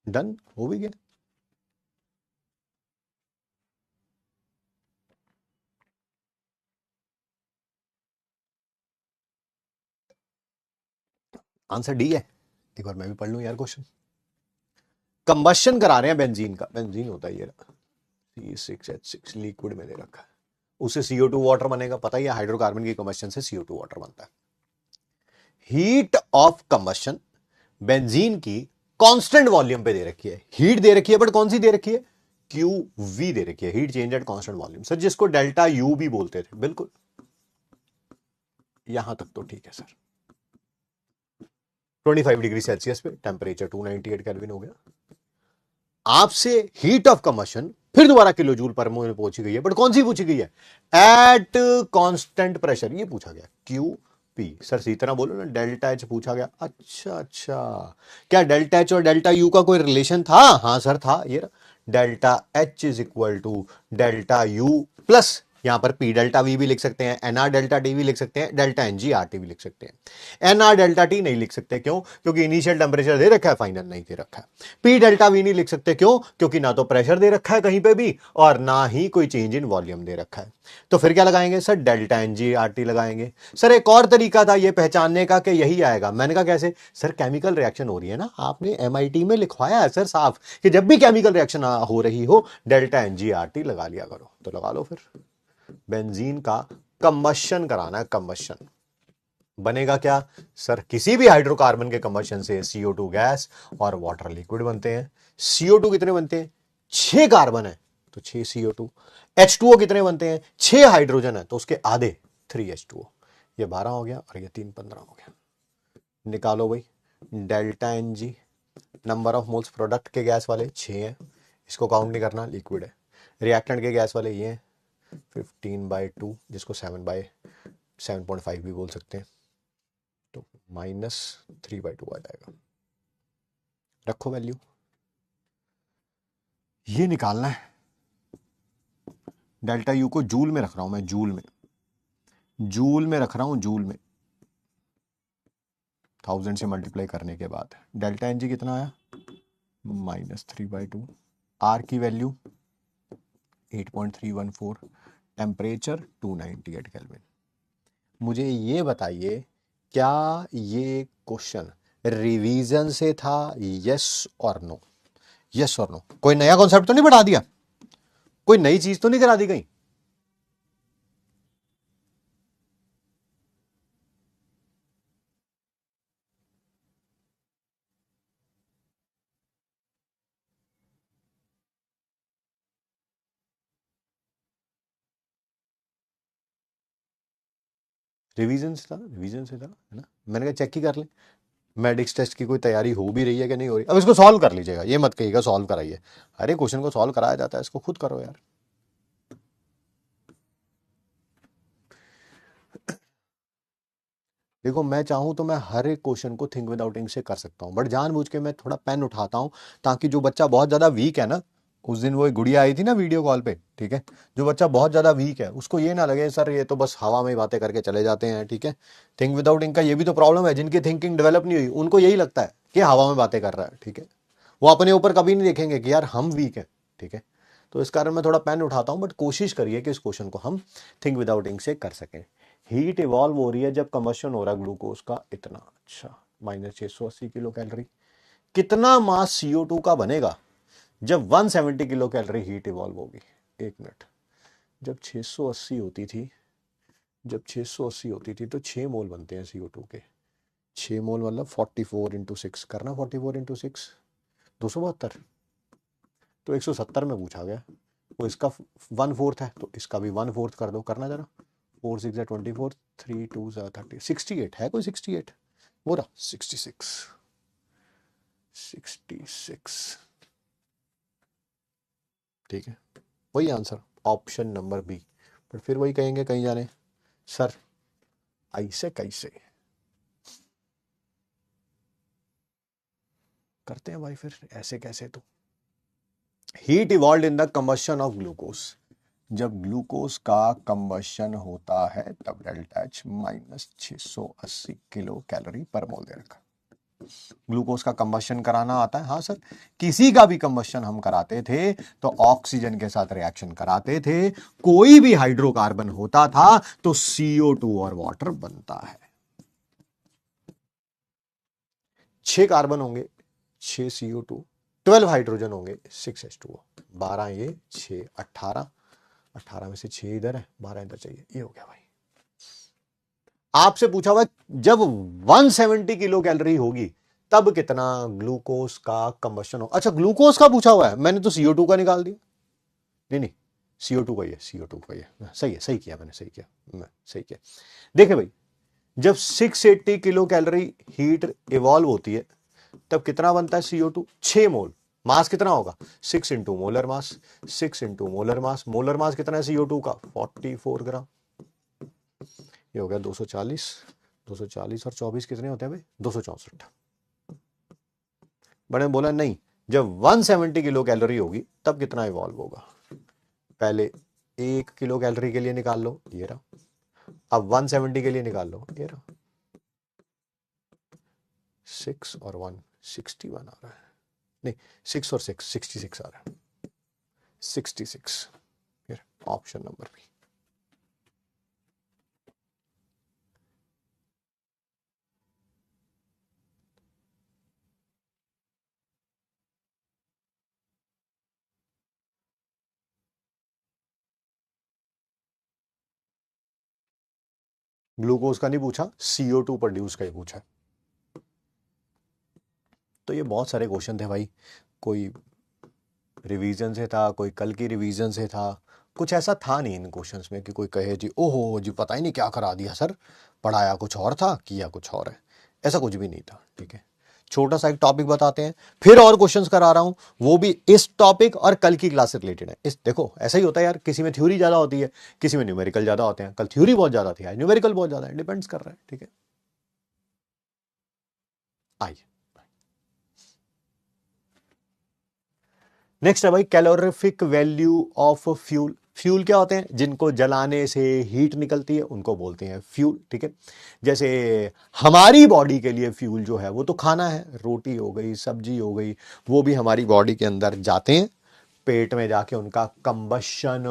डन हो भी गया। आंसर डी है। एक बार मैं भी पढ़ लूं यार क्वेश्चन। कंबशन करा रहे हैं बेंजीन का, बेंजीन होता है ये C6H6 लिक्विड में दे रखा है, उससे CO2 वाटर बनेगा। पता ही है हाइड्रोकार्बन की कंबशन से CO2 वाटर बनता है। हीट ऑफ कंबशन बेंजीन की कांस्टेंट वॉल्यूम पे दे रखी है, हीट दे रखी है बट कौन सी दे रखी है? क्यू वी दे रखी है, heat change at constant volume sir, जिसको डेल्टा यू भी बोलते थे, बिल्कुल यहां तक तो ठीक है सर। 25 डिग्री सेल्सियस पे टेम्परेचर 298 केल्विन हो गया। आपसे हीट ऑफ कम्बशन फिर दोबारा किलो जूल पर मोल पूछी गई है, बट कौन सी पूछी गई है, एट कांस्टेंट प्रेशर, ये पूछा गया क्यू पी। सर इसी तरह बोलो ना, डेल्टा एच पूछा गया। अच्छा अच्छा, क्या डेल्टा एच और डेल्टा यू का कोई रिलेशन था? हाँ सर था, ये delta H is equal to delta U plus, यहां पर पी डेल्टा वी भी लिख सकते हैं, एनआर डेल्टा टी भी लिख सकते हैं, delta N G R T भी लिख सकते हैं। एनआर डेल्टा टी नहीं लिख सकते, क्यों? क्योंकि इनिशियल टेम्परेचर दे रखा है, फाइनल नहीं दे रखा है। पी डेल्टा वी नहीं लिख सकते, क्यों? क्योंकि ना तो प्रेशर दे रखा है कहीं पे भी, और ना ही कोई चेंज इन वॉल्यूम दे रखा है। तो फिर क्या लगाएंगे sir? Delta N G R T लगाएंगे। सर एक और तरीका था ये पहचानने का कि यही आएगा। मैंने कहा कैसे? सर केमिकल रिएक्शन हो रही है ना, आपने एमआईटी में लिखवाया है सर साफ कि जब भी केमिकल रिएक्शन हो रही हो delta N G R T लगा लिया करो। तो लगा लो फिर, बेंजीन का कंबशन कराना है, कंबशन बनेगा क्या सर? किसी भी हाइड्रोकार्बन के कंबशन से CO2 गैस और वाटर लिक्विड बनते हैं। CO2 कितने बनते हैं? 6 कार्बन है तो 6 CO2। H2O कितने बनते हैं? 6 हाइड्रोजन है तो उसके आधे 3 H2O। ये 12 हो गया और ये 3 15 हो गया। निकालो भाई, delta N G number of moles product के गैस वाले 6 है, इसको काउंट नहीं करना, लिक्विड है। रिएक्टेंट के गैस वाले ये हैं 15/2, जिसको 7/7.5 भी बोल सकते हैं, तो -3/2 आ जाएगा। रखो वैल्यू, ये निकालना है। डेल्टा यू को जूल में रख रहा हूं मैं, जूल में रख रहा हूं, जूल में 1000 से मल्टीप्लाई करने के बाद डेल्टा एन जी कितना आया? -3/2। आर की वैल्यू 8.314, टेम्परेचर 298 केल्विन। मुझे ये बताइए, क्या ये क्वेश्चन रिवीजन से था? यस और नो? यस और नो? कोई नया कॉन्सेप्ट तो नहीं बढ़ा दिया? कोई नई चीज तो नहीं करा दी कहीं? रिवीजन से था, रिवीजन से था, है ना? मैंने कहा चेक ही कर ले, मेडिक्स टेस्ट की कोई तैयारी हो भी रही है कि नहीं हो रही। अब इसको सॉल्व कर लीजिएगा, ये मत कहिएगा सॉल्व कराइए। अरे क्वेश्चन को सॉल्व कराया जाता है, इसको खुद करो यार। देखो मैं चाहूं तो मैं हर एक क्वेश्चन को थिंक विदाउट इंक से कर सकता हूं, बट जानबूझ के मैं थोड़ा पेन उठाता हूं, ताकि जो बच्चा बहुत ज्यादा वीक है ना, उस दिन वो एक गुड़िया आई थी ना वीडियो कॉल पे, ठीक है, जो बच्चा बहुत ज्यादा वीक है उसको ये ना लगे सर ये तो बस हवा में ही बातें करके चले जाते हैं, ठीक है। थिंक विदाउट इंक का ये भी तो प्रॉब्लम है, जिनकी थिंकिंग डेवलप नहीं हुई उनको यही लगता है कि हवा में बातें कर रहा है, ठीक है। वो अपने ऊपर कभी नहीं देखेंगे कि यार हम वीक है, ठीक है। तो इस कारण मैं थोड़ा पेन उठाता हूं, बट कोशिश करिए कि इस क्वेश्चन को हम थिंक विदाउट इंक से कर सकें। हीट इवॉल्व हो रही है जब कंबशन हो रहा है ग्लूकोज का, इतना, अच्छा, -680 किलो कैलोरी। कितना मास CO2 का बनेगा जब 170 किलो कैलोरी हीट इवॉल्व होगी? एक मिनट, जब 680 होती थी, जब 680 होती थी तो 6 मोल बनते हैं CO2 के। 6 मोल मतलब 44 इंटू 6 करना, 44 इंटू 6 272, तो 170 में पूछा गया। वो इसका 1/4 है तो इसका भी 1/4 कर दो, करना जरा। 4 6 24, 3 2 30, 68 है कोई? 68 वो रहा, 66, ठीक है, वही आंसर, ऑप्शन नंबर बी। पर फिर वही कहेंगे कहीं जाने सर ऐसे कैसे करते हैं भाई, फिर ऐसे कैसे? तो heat evolve in the combustion of glucose, जब ग्लूकोज का कंबशन होता है तब डेल्टा एच -680 किलो कैलोरी पर मोल दे रखा। ग्लूकोज का कंबशन कराना आता है? हाँ सर, किसी का भी कंबशन हम कराते थे तो ऑक्सीजन के साथ रिएक्शन कराते थे, कोई भी हाइड्रोकार्बन होता था तो CO2 और वाटर बनता है। 6 कार्बन होंगे, 6 CO2, 12 हाइड्रोजन होंगे, 6 H2O, 12 ये 6 18, 18 में से 6 इधर है, 12 इधर चाहिए, ये हो गया भाई। आपसे पूछा हुआ जब 170 किलो कैलोरी होगी तब कितना ग्लूकोज का कंबशन हो। अच्छा ग्लूकोज का पूछा हुआ है, मैंने तो CO2 का निकाल दिया। नहीं नहीं, CO2 का ही है, CO2 का ही है, सही है, सही किया मैंने, सही किया। देखे भाई, जब 680 किलो कैलोरी हीट इवॉल्व होती है तब कितना बनता है CO2? 6 मोल। मास कितना होगा? 6 into molar mass, 6 into molar mass. Molar mass कितना है CO2 का? 44 ग्राम। ये हो गया 240। 240 और 24 कितने होते हैं भाई? 264। बड़े बोला नहीं, जब 170 किलो कैलोरी होगी तब कितना इवॉल्व होगा? पहले 1 किलो कैलोरी के लिए निकाल लो, ये रहा। अब 170 के लिए निकाल लो, ये रहा। 6 और 1 61 आ रहा है, नहीं 6 और 6 66 आ रहा है, 66। फिर ऑप्शन नंबर बी। ग्लूकोज का नहीं पूछा, CO2 प्रोड्यूस का ही पूछा है। तो ये बहुत सारे क्वेश्चन थे भाई, कोई रिवीजन से था, कोई कल की रिवीजन से था। कुछ ऐसा था नहीं इन क्वेश्चंस में कि कोई कहे जी ओहो जी पता ही नहीं क्या करा दिया सर, पढ़ाया कुछ और था किया कुछ और है, ऐसा कुछ भी नहीं था। ठीक है, छोटा सा एक टॉपिक बताते हैं, फिर और क्वेश्चंस करा रहा हूं, वो भी इस टॉपिक और कल की क्लास से रिलेटेड है। इस देखो ऐसा ही होता है यार, किसी में थ्योरी ज्यादा होती है, किसी में न्यूमेरिकल ज्यादा होते हैं। कल थ्योरी बहुत ज्यादा थी, आज न्यूमेरिकल बहुत ज्यादा है, डिपेंड्स कर रहा है। ठीक है, आइए नेक्स्ट है भाई, calorific value of fuel. Fuel क्या होते हैं? जिनको जलाने से हीट निकलती है उनको बोलते हैं फ्यूल। ठीक है, जैसे हमारी बॉडी के लिए फ्यूल जो है वो तो खाना है, रोटी हो गई, सब्जी हो गई, वो भी हमारी बॉडी के अंदर जाते हैं, पेट में जाके उनका कंबशन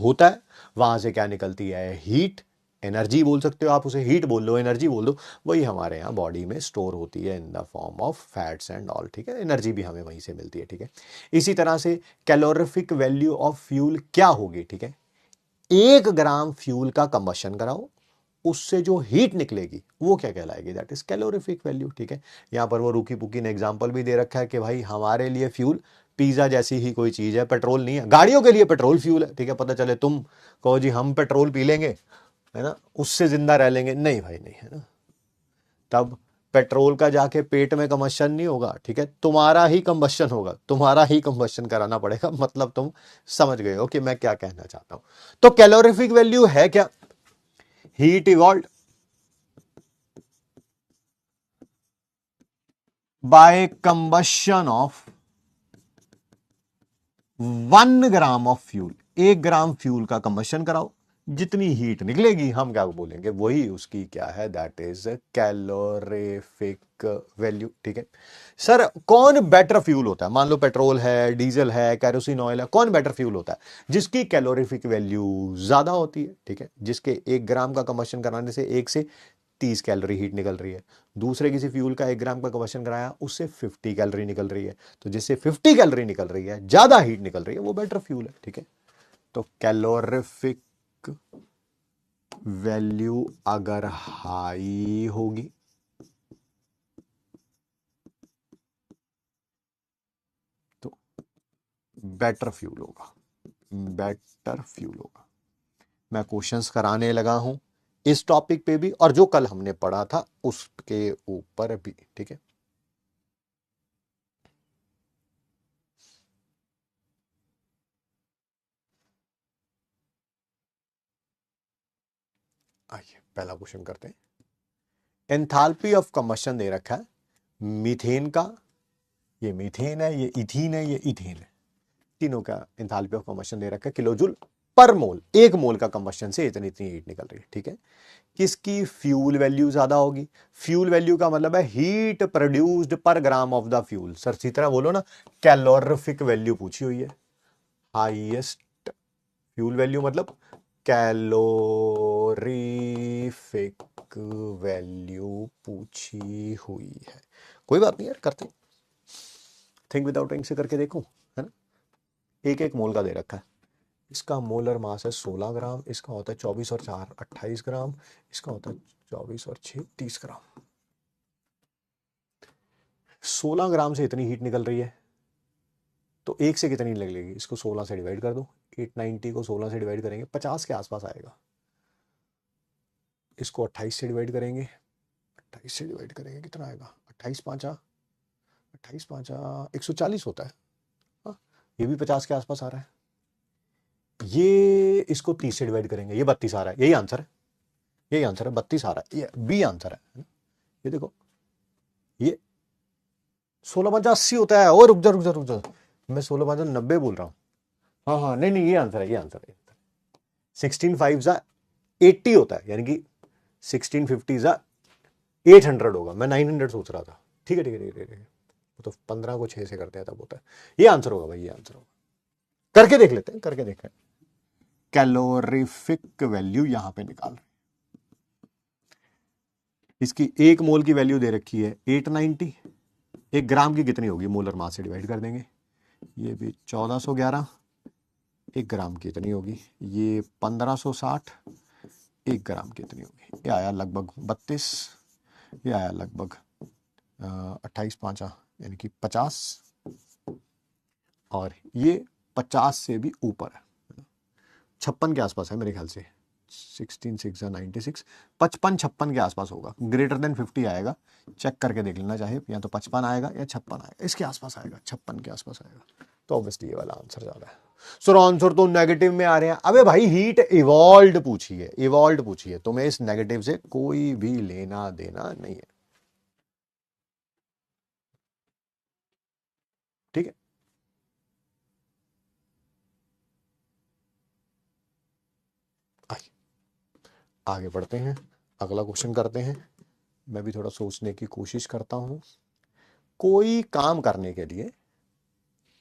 होता है, वहां से क्या निकलती है? हीट, एनर्जी बोल सकते हो आप उसे, हीट बोल लो, एनर्जी बोल दो, वही हमारे यहाँ बॉडी में स्टोर होती है in the form of fats and all. ठीक है, एनर्जी भी हमें वहीं से मिलती है। ठीक है, इसी तरह से कैलोरीफिक वैल्यू ऑफ फ्यूल क्या होगी? ठीक है, 1 ग्राम फ्यूल का कंबशन कराओ, उससे जो हीट निकलेगी वो क्या कहलाएगी? That is calorific value. ठीक है, यहां पर वो रूकी पुकी ने एग्जांपल भी दे रखा है कि भाई हमारे लिए फ्यूल पिज्जा जैसी ही कोई चीज है, पेट्रोल नहीं है। गाड़ियों के लिए पेट्रोल फ्यूल है। ठीक है, पता चले तुम कहो जी हम पेट्रोल पी लेंगे, है ना, उससे जिंदा रह लेंगे, नहीं भाई नहीं, है ना। तब पेट्रोल का जाके पेट में कंबशन नहीं होगा। ठीक है, तुम्हारा ही कंबशन होगा, तुम्हारा ही कंबशन कराना पड़ेगा। मतलब तुम समझ गए हो कि मैं क्या कहना चाहता हूं। तो कैलोरीफिक वैल्यू है क्या? Heat evolve bye combustion of 1 gram of fuel. 1 gram fuel का कंबशन कराओ, जितनी हीट निकलेगी हम क्या बोलेंगे? वही उसकी क्या है? That is calorific value. ठीक है सर, कौन बेटर फ्यूल होता है? मान लो पेट्रोल है, डीजल है, कैरोसिन ऑयल है, कौन बेटर फ्यूल होता है? जिसकी कैलोरीफिक वैल्यू ज्यादा होती है। ठीक है, जिसके 1 ग्राम का कंबशन कराने से 1 से 30 कैलोरी हीट निकल रही है। दूसरे किसी फ्यूल का 1 ग्राम का कंबशन कराया, उससे 50 कैलोरी निकल रही है। तो जिससे 50 कैलोरी निकल रही है, ज्यादा हीट निकल रही है, वो बेटर फ्यूल है। ठीक है, तो कैलोरीफिक वैल्यू अगर हाई होगी तो बेटर फ्यूल होगा, बेटर फ्यूल होगा। मैं क्वेश्चंस कराने लगा हूं इस टॉपिक पे भी, और जो कल हमने पढ़ा था उसके ऊपर भी। ठीक है, आइए पहला क्वेश्चन करते हैं। एंथैल्पी ऑफ कंबशन दे रखा है मीथेन का, ये मीथेन है, ये इथीन है, ये इथेन है, तीनों का एंथैल्पी ऑफ कंबशन दे रखा है किलोजूल पर मोल। 1 मोल का कंबशन से इतनी इतनी हीट निकल रही है। ठीक है, किसकी फ्यूल वैल्यू ज्यादा होगी? फ्यूल वैल्यू का मतलब है हीट प्रोड्यूस्ड पर gram of the fuel. Sir इसी तरह बोलो ना, कैलोरीफिक वैल्यू पूछी हुई है, हाईएस्ट फ्यूल वैल्यू मतलब कैलोरीफिक वैल्यू पूछी हुई है। कोई बात नहीं यार, करते थिंक विदाउट थिंक से करके देखो, है ना। एक एक मोल का दे रखा है, इसका मोलर मास है 16 ग्राम, इसका होता है 24 और 4 28 ग्राम, इसका होता है 24 और 6 30 ग्राम। 16 ग्राम से इतनी हीट निकल रही है, तो एक से कितनी निकलेगी? इसको 16 से डिवाइड कर दो, 890 को 16 से डिवाइड करेंगे 50 के आसपास आएगा। इसको 28 से डिवाइड करेंगे, 28 से डिवाइड करेंगे कितना आएगा, 28 पाँचा 140 होता है। हाँ, ये भी 50 के आसपास आ रहा है। ये इसको 30 से डिवाइड करेंगे, ये 32 आ रहा है। यही आंसर है, यही आंसर है, 32 आ रहा है, ये बी आंसर है। ये देखो, ये 16 5 80 होता है। और रुक जा रुक जा रुक जा, मैं 16 5 90 बोल रहा हूँ। हाँ हाँ, नहीं नहीं, ये आंसर है, ये आंसर है। 16 5 जा 80 होता है, यानी कि 16 50 जा 800 होगा। मैं 900 सोच रहा था। ठीक है ठीक है ठीक है, तो 15 को 6 से करते हैं तब होता है। ये आंसर होगा भाई, ये आंसर होगा। करके देख लेते हैं, करके देखें। कैलोरीफिक वैल्यू यहां पे निकाल, इसकी 1 मोल की वैल्यू दे रखी है 890। 1 ग्राम की कितनी होगी, मोलर मास से डिवाइड कर देंगे। ये भी 1411। 1 ग्राम की कितनी होगी, ये 1560। 1 ग्राम की कितनी होगी, ये आया लगभग 32। ये आया लगभग 28 पाँचा यानी कि 50। और ये 50 से भी ऊपर है, 56 के आसपास है मेरे ख्याल से। 16 6 96, 55 56 के आसपास होगा। ग्रेटर देन 50 आएगा, चेक करके देख लेना चाहे, या तो 55 आएगा या 56 आएगा, इसके आसपास आएगा, 56 के आसपास आएगा। तो ऑब्वियसली ये वाला आंसर ज्यादा है। सो आंसर तो नेगेटिव में आ रहे हैं। अबे भाई हीट इवॉल्व पूछी है, इवॉल्व पूछी है, तुम्हें इस नेगेटिव से कोई भी लेना देना नहीं है। ठीक है, आगे बढ़ते हैं, अगला क्वेश्चन करते हैं। मैं भी थोड़ा सोचने की कोशिश करता हूं। कोई काम करने के लिए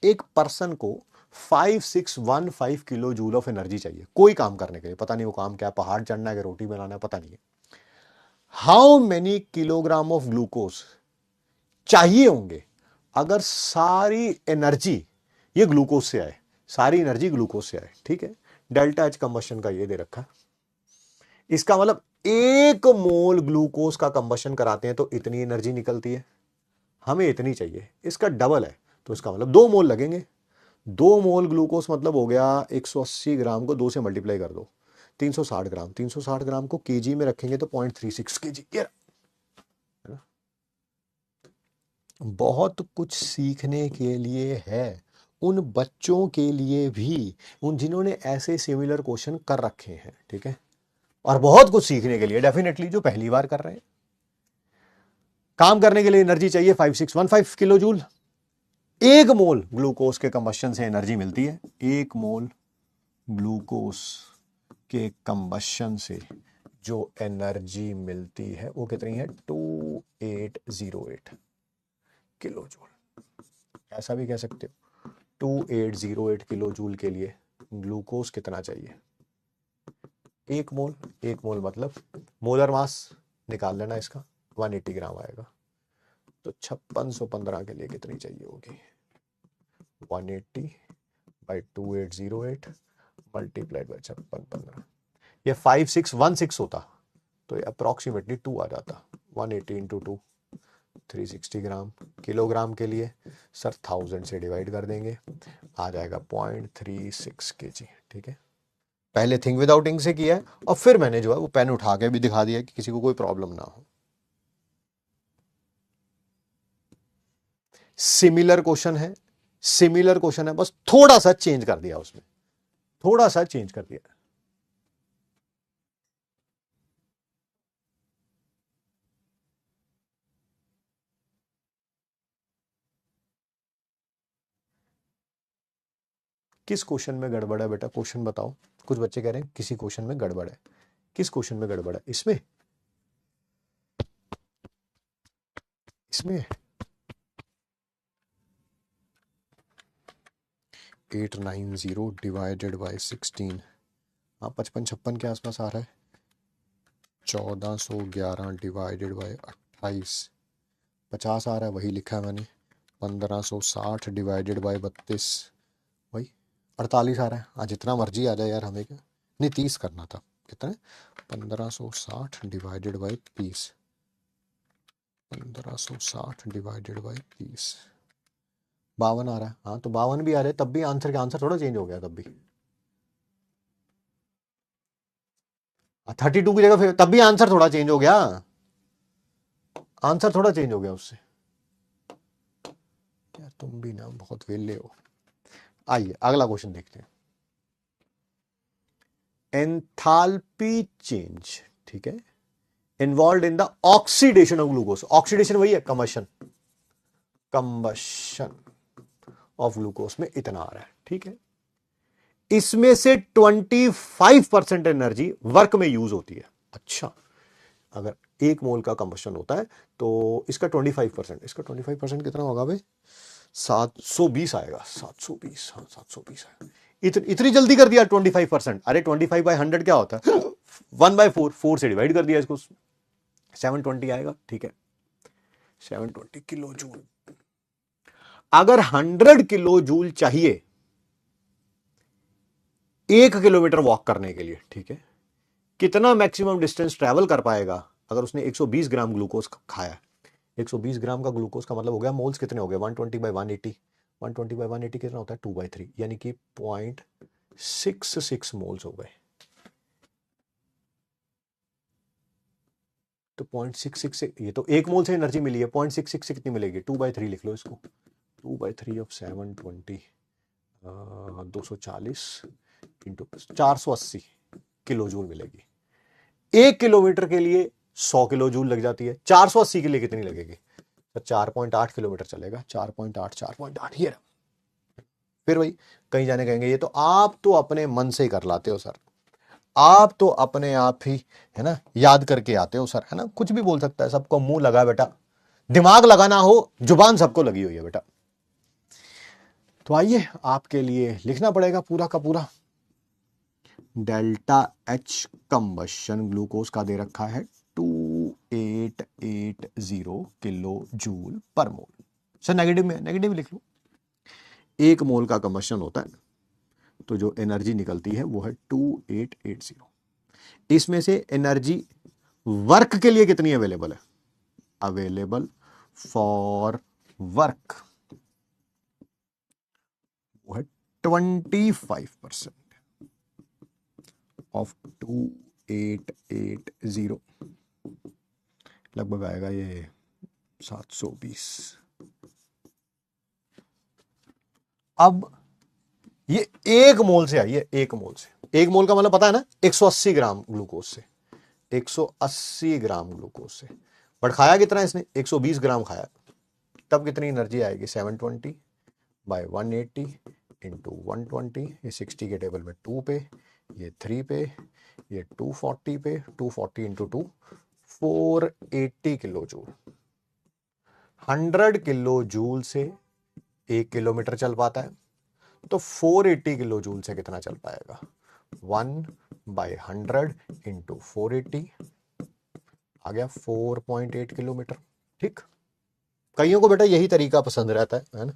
एक पर्सन को 5615 किलो जूल ऑफ एनर्जी चाहिए। कोई काम करने के लिए, पता नहीं वो काम क्या है, पहाड़ चढ़ना है, रोटी बनाना है, पता नहीं है। How many kilogram of glucose चाहिए होंगे अगर सारी एनर्जी ये ग्लूकोज से आए, सारी एनर्जी ग्लूकोज से आए। ठीक है, डेल्टा एच कंबशन का ये दे रखा है। इसका मतलब 1 मोल ग्लूकोज का कंबशन कराते हैं तो इतनी एनर्जी निकलती है, हमें इतनी चाहिए, इसका डबल है, तो इसका मतलब 2 मोल लगेंगे। 2 मोल ग्लूकोज मतलब हो गया 180 ग्राम को 2 से मल्टीप्लाई कर दो, 360 ग्राम। 360 ग्राम को केजी में रखेंगे तो 0.36 केजी। ये बहुत कुछ सीखने के लिए है उन बच्चों के लिए भी, उन जिन्होंने ऐसे सिमिलर क्वेश्चन कर रखे हैं। ठीक है, और बहुत कुछ सीखने के लिए डेफिनेटली जो पहली बार कर रहे हैं। काम करने के लिए एनर्जी चाहिए 5615 किलो जूल। 1 मोल ग्लूकोज के कंबशन से एनर्जी मिलती है, 1 मोल ग्लूकोज के कंबशन से जो एनर्जी मिलती है वो कितनी है, 2808 किलो जूल। ऐसा भी कह सकते हो 2808 किलो जूल के लिए ग्लूकोज कितना चाहिए, 1 मोल। 1 मोल मतलब मोलर मास निकाल लेना, इसका 180 ग्राम आएगा। तो 5615 के लिए कितनी चाहिए होगी, 180 बाई 2808 मल्टीप्लाइड बाई 5615। ये 5616 होता तो ये अप्रोक्सीमेटली 2 आ जाता। 180 इंटू 2 360 ग्राम। किलोग्राम के लिए सर 1000 से डिवाइड कर देंगे, आ जाएगा 0.36 kg। ठीक है, पहले थिंक विदाउट इंक से किया है और फिर मैंने जो है वो पेन उठा के भी दिखा दिया कि किसी को कोई प्रॉब्लम ना हो। सिमिलर क्वेश्चन है, सिमिलर क्वेश्चन है, बस थोड़ा सा चेंज कर दिया उसमें, थोड़ा सा चेंज कर दिया। किस क्वेश्चन में गड़बड़ है बेटा, क्वेश्चन बताओ। कुछ बच्चे कह रहे हैं किसी क्वेश्चन में गड़बड़ है, किस क्वेश्चन में गड़बड़ है, इसमें, इसमें 890 डिवाइडेड बाई 16, हाँ 55 56 के आसपास आ रहा है। 1411 डिवाइडेड बाई 28, 50 आ रहा है, वही लिखा है मैंने। 1560 डिवाइडेड बाई 32, वही 48 आ रहा है। हाँ जितना मर्जी आ जाए यार, हमें क्या, नहीं 30 करना था। कितना है, 1560 डिवाइडेड बाई 30, 1560 डिवाइडेड बाई 30, 52 आ रहा है। हाँ तो 52 भी आ रहा है, तब भी आंसर का आंसर थोड़ा चेंज हो गया तब भी। 32 की जगह फिर तब भी आंसर थोड़ा चेंज हो गया, आंसर थोड़ा चेंज हो गया उससे। यार तुम भी ना बहुत वेले हो। आइए अगला क्वेश्चन देखते हैं। एंथैल्पी चेंज, ठीक है, involve in the oxidation of glucose. Oxidation वही है कम्बशन, कंबशन ऑफ ग्लूकोज में इतना आ रहा है, ठीक है। इसमें से 25% एनर्जी वर्क में यूज होती है। अच्छा, अगर 1 मोल का कंबशन होता है तो इसका 25%, इसका 25% कितना होगा भाई? 720 आएगा, 720, हाँ 720 आएगा। इतनी जल्दी कर दिया 25%। अरे 25/100 क्या होता है? 1/4, 4 से डिवाइड कर दिया इसको, 720 आएगा, ठीक है। 720 किलो जूल। अगर 100 किलो जूल चाहिए 1 किलोमीटर वॉक करने के लिए, ठीक है, कितना मैक्सिमम डिस्टेंस ट्रेवल कर पाएगा अगर उसने 120 ग्राम ग्लूकोज खाया? 120 ग्राम का ग्लूकोज का मतलब हो गया, मोल्स कितने हो गए? 120/180। 120/180 कितना होता है? 2/3, यानी कि 0.66 मोल्स हो गए। तो 0.66 से, ये तो 1 मोल से एनर्जी मिली है, 0.66 से कितनी मिलेगी? 2/3 लिख लो इसको। 2/3 ऑफ 720, 240 इंटू 480 किलो जूल मिलेगी। 1 किलोमीटर के लिए 100 किलो जूल लग जाती है, 480 के लिए कितनी लगेगी? तो 4.8 किलोमीटर चलेगा। 4.8, 4.8 ये रहा। फिर वही, कहीं जाने कहेंगे ये तो आप तो अपने मन से ही कर लाते हो सर, आप तो अपने आप ही है ना याद करके आते हो सर, है ना, कुछ भी बोल सकता है, सबको मुंह लगा बेटा, दिमाग लगाना हो जुबान सबको लगी हुई है बेटा। तो आइए आपके लिए लिखना पड़ेगा पूरा का पूरा। डेल्टा एच कंबशन ग्लूकोज का दे रखा है 2880 किलो जूल पर मोल। सर नेगेटिव में, नेगेटिव लिख लो। 1 मोल का कंबशन होता है तो जो एनर्जी निकलती है वो है 2880। इसमें से एनर्जी वर्क के लिए कितनी अवेलेबल है? अवेलेबल फॉर वर्क वो है 25% ऑफ 2880, लगभग आएगा ये 720। अब ये 1 मोल से आई है, 1 मोल से। 1 मोल का मतलब पता है ना, 180 ग्राम ग्लूकोज से, 180 ग्राम ग्लूकोज से। बट खाया कितना इसने? 120 ग्राम खाया। तब कितनी एनर्जी आएगी? 720/180 इंटू 120, ये 60 के टेबल में 2 पे, ये 3 पे, ये 240 पे, 240 into 2, 480 kilo joule. 100 kilo joule से 1 किलोमीटर चल पाता है, तो 480 किलो जूल से कितना चल पाएगा? 1/100 इंटू 480 आ गया 4.8 किलोमीटर। ठीक, कईयों को बेटा यही तरीका पसंद रहता है ना,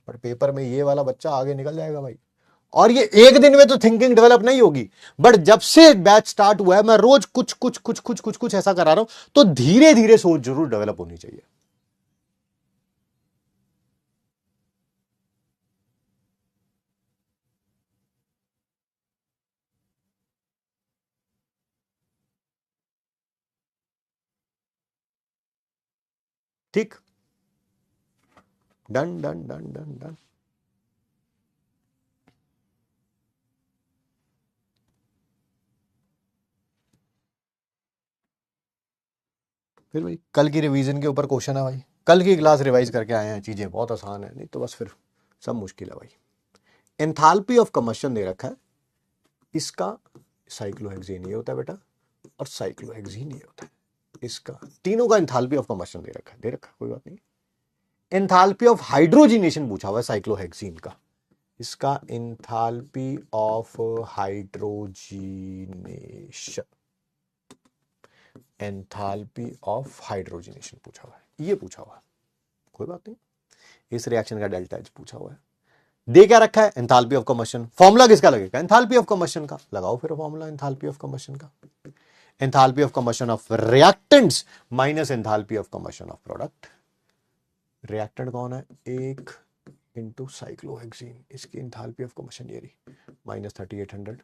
पर पेपर में ये वाला बच्चा आगे निकल जाएगा भाई। और ये एक दिन में तो थिंकिंग डेवलप नहीं होगी, बट जब से बैच स्टार्ट हुआ है मैं रोज कुछ कुछ कुछ कुछ कुछ कुछ ऐसा करा रहा हूं, तो धीरे धीरे सोच जरूर डेवलप होनी चाहिए। ठीक, done done done done done. फिर भाई कल की रिवीजन के ऊपर क्वेश्चन है भाई, कल की क्लास रिवाइज करके आए हैं, चीजें बहुत आसान है, नहीं तो बस फिर सब मुश्किल है भाई। एंथैल्पी ऑफ कम्बशन दे रखा है, इसका साइक्लोहेक्सेन ये होता है बेटा, और साइक्लोहेक्सीन ये होता है। इसका तीनों का एंथैल्पी ऑफ कम्बशन दे रखा है, दे रखा, कोई बात नहीं। एंथैल्पी ऑफ हाइड्रोजिनेशन पूछा हुआ है साइक्लोहेक्सीन का, इसका enthalpy of hydrogenation, enthalpy of hydrogenation पूछा हुआ है, ये पूछा हुआ है, कोई बात नहीं। इस रिएक्शन का डेल्टा एच पूछा हुआ है, दे क्या रखा है? Enthalpy of combustion. फॉर्मूला किसका लगेगा? एंथैल्पी ऑफ कम्बशन का। लगाओ फिर फॉर्मूला एंथैल्पी ऑफ कम्बशन का। Enthalpy of combustion of reactants minus enthalpy of combustion of product. Reactant कौन है? 1 इंटू साइक्लोहेक्सीन, इसकी एंथैल्पी ऑफ कम्बशन ये रही -3800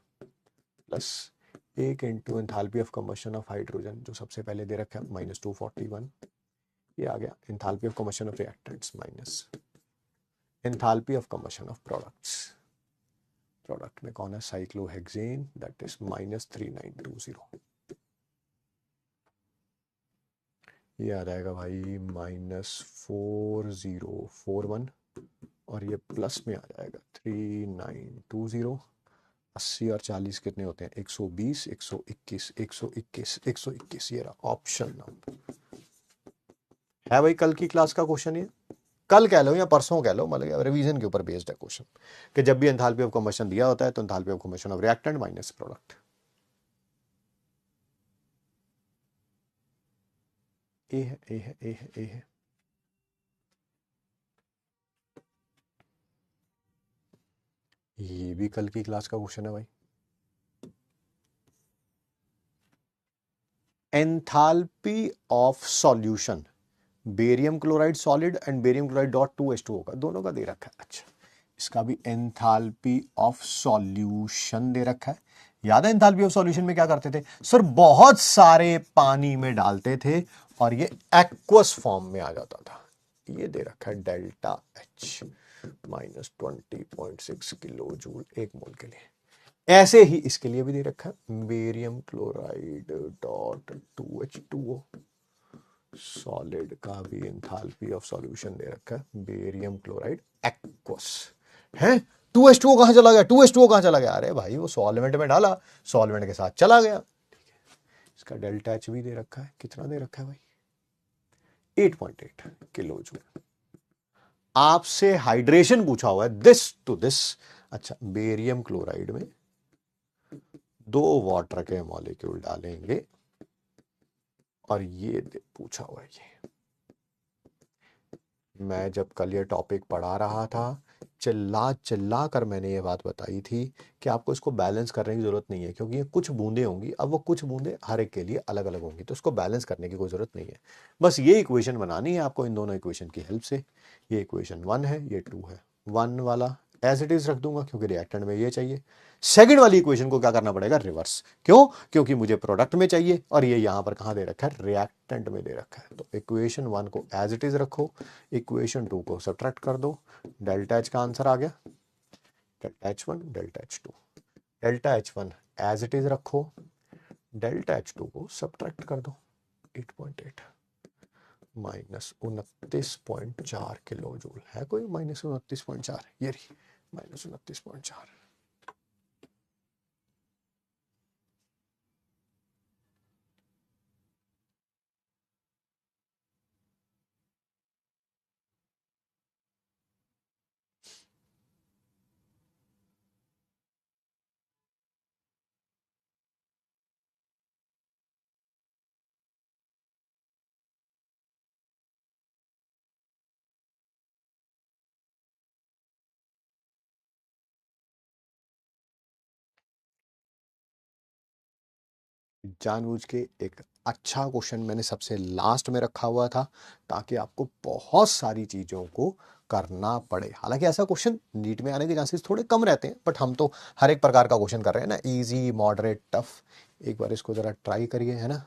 plus 1 into enthalpy of combustion of hydrogen जो सबसे पहले दे रखा है -241, ये आ गया enthalpy of combustion of reactants minus enthalpy of combustion of products. Product में कौन है, साइक्लोहेक्सेन, दैट इज -3920। ये आ जाएगा भाई -4041 और ये प्लस में आ जाएगा 3920। 80 और 40 कितने होते हैं, 120, 121, 121, 121। ये रहा ऑप्शन नंबर है भाई। कल की क्लास का क्वेश्चन ये, कल कह लो या परसों कह लो, मतलब रिवीजन के ऊपर बेस्ड है क्वेश्चन, कि जब भी एंथैल्पी ऑफ कंबशन दिया होता है तो enthalpy of combustion of reactant minus product. A है, ए है, ए है, ए है। ये भी कल की क्लास का क्वेश्चन है भाई। Enthalpy of solution barium chloride solid and barium chloride dot 2H2 होगा, दोनों का दे रखा है। अच्छा, इसका भी एंथैल्पी ऑफ सॉल्यूशन दे रखा है। याद है एंथैल्पी ऑफ सॉल्यूशन में क्या करते थे सर, बहुत सारे पानी में डालते थे और ये एक्वस फॉर्म में आ जाता था। ये दे रखा है डेल्टा H -20.6 किलो जूल 1 मोल के लिए। ऐसे ही इसके लिए भी दे रखा है barium chloride dot 2H2O। Solid का भी एंथैल्पी ऑफ सॉल्यूशन दे रखा है बेरियम क्लोराइड एक्वस है। 2H2O कहां चला गया, 2H2O कहां चला गया, अरे भाई वो सॉल्वेंट में डाला, सॉल्वेंट के साथ चला गया। इसका डेल्टा एच भी दे रखा है, कितना दे रखा है भाई, 8.8 किलो जूल। आपसे हाइड्रेशन पूछा हुआ है, दिस टू दिस। अच्छा, बेरियम क्लोराइड में 2 वाटर के मॉलिक्यूल डालेंगे और ये पूछा हुआ है। ये मैं जब कल ये टॉपिक पढ़ा रहा था, चिल्ला चिल्ला कर मैंने ये बात बताई थी कि आपको इसको बैलेंस करने की जरूरत नहीं है, क्योंकि ये कुछ बूंदे होंगी। अब वो कुछ बूंदे हर एक के लिए अलग अलग होंगी, तो इसको बैलेंस करने की कोई जरूरत नहीं है। बस ये इक्वेशन बनानी है आपको इन दोनों इक्वेशन की हेल्प से। ये इक्वेशन 1 है, ये 2 है। 1 वाला एज इट इज रख दूंगा क्योंकि रिएक्टेंट में ये चाहिए। सेकंड वाली इक्वेशन को क्या करना पड़ेगा, रिवर्स। क्यों, क्योंकि मुझे प्रोडक्ट में चाहिए और ये यहां पर कहां दे रखा है, रिएक्टेंट में दे रखा है। तो इक्वेशन 1 को एज इट इज रखो, इक्वेशन 2 को सब्ट्रैक्ट कर दो। डेल्टा एच का आंसर आ गया, delta H1 delta H2। Delta H1 as it is रखो, डेल्टा H2 को सब्ट्रैक्ट कर दो। 8.8 -29.4 किलो जूल है कोई, -29.4, ये रही -29.4। जानबूझ के एक अच्छा क्वेश्चन मैंने सबसे लास्ट में रखा हुआ था, ताकि आपको बहुत सारी चीजों को करना पड़े। हालांकि ऐसा क्वेश्चन नीट में आने के चांसेस थोड़े कम रहते हैं, बट हम तो हर एक प्रकार का क्वेश्चन कर रहे हैं ना, इजी, मॉडरेट, टफ। एक बार इसको जरा ट्राई करिए, है ना।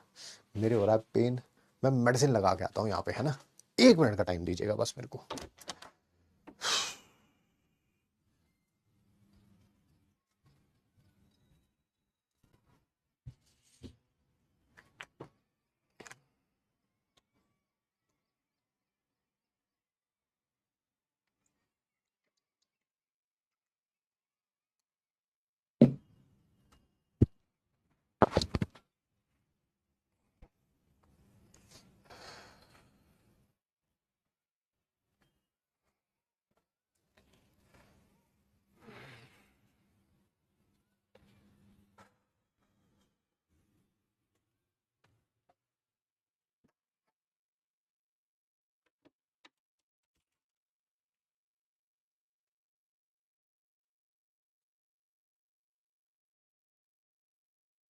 मेरे हो रहा है पेन, मैं मेडिसिन लगा के आता हूँ यहाँ पे, है ना। 1 मिनट का टाइम दीजिएगा बस मेरे को।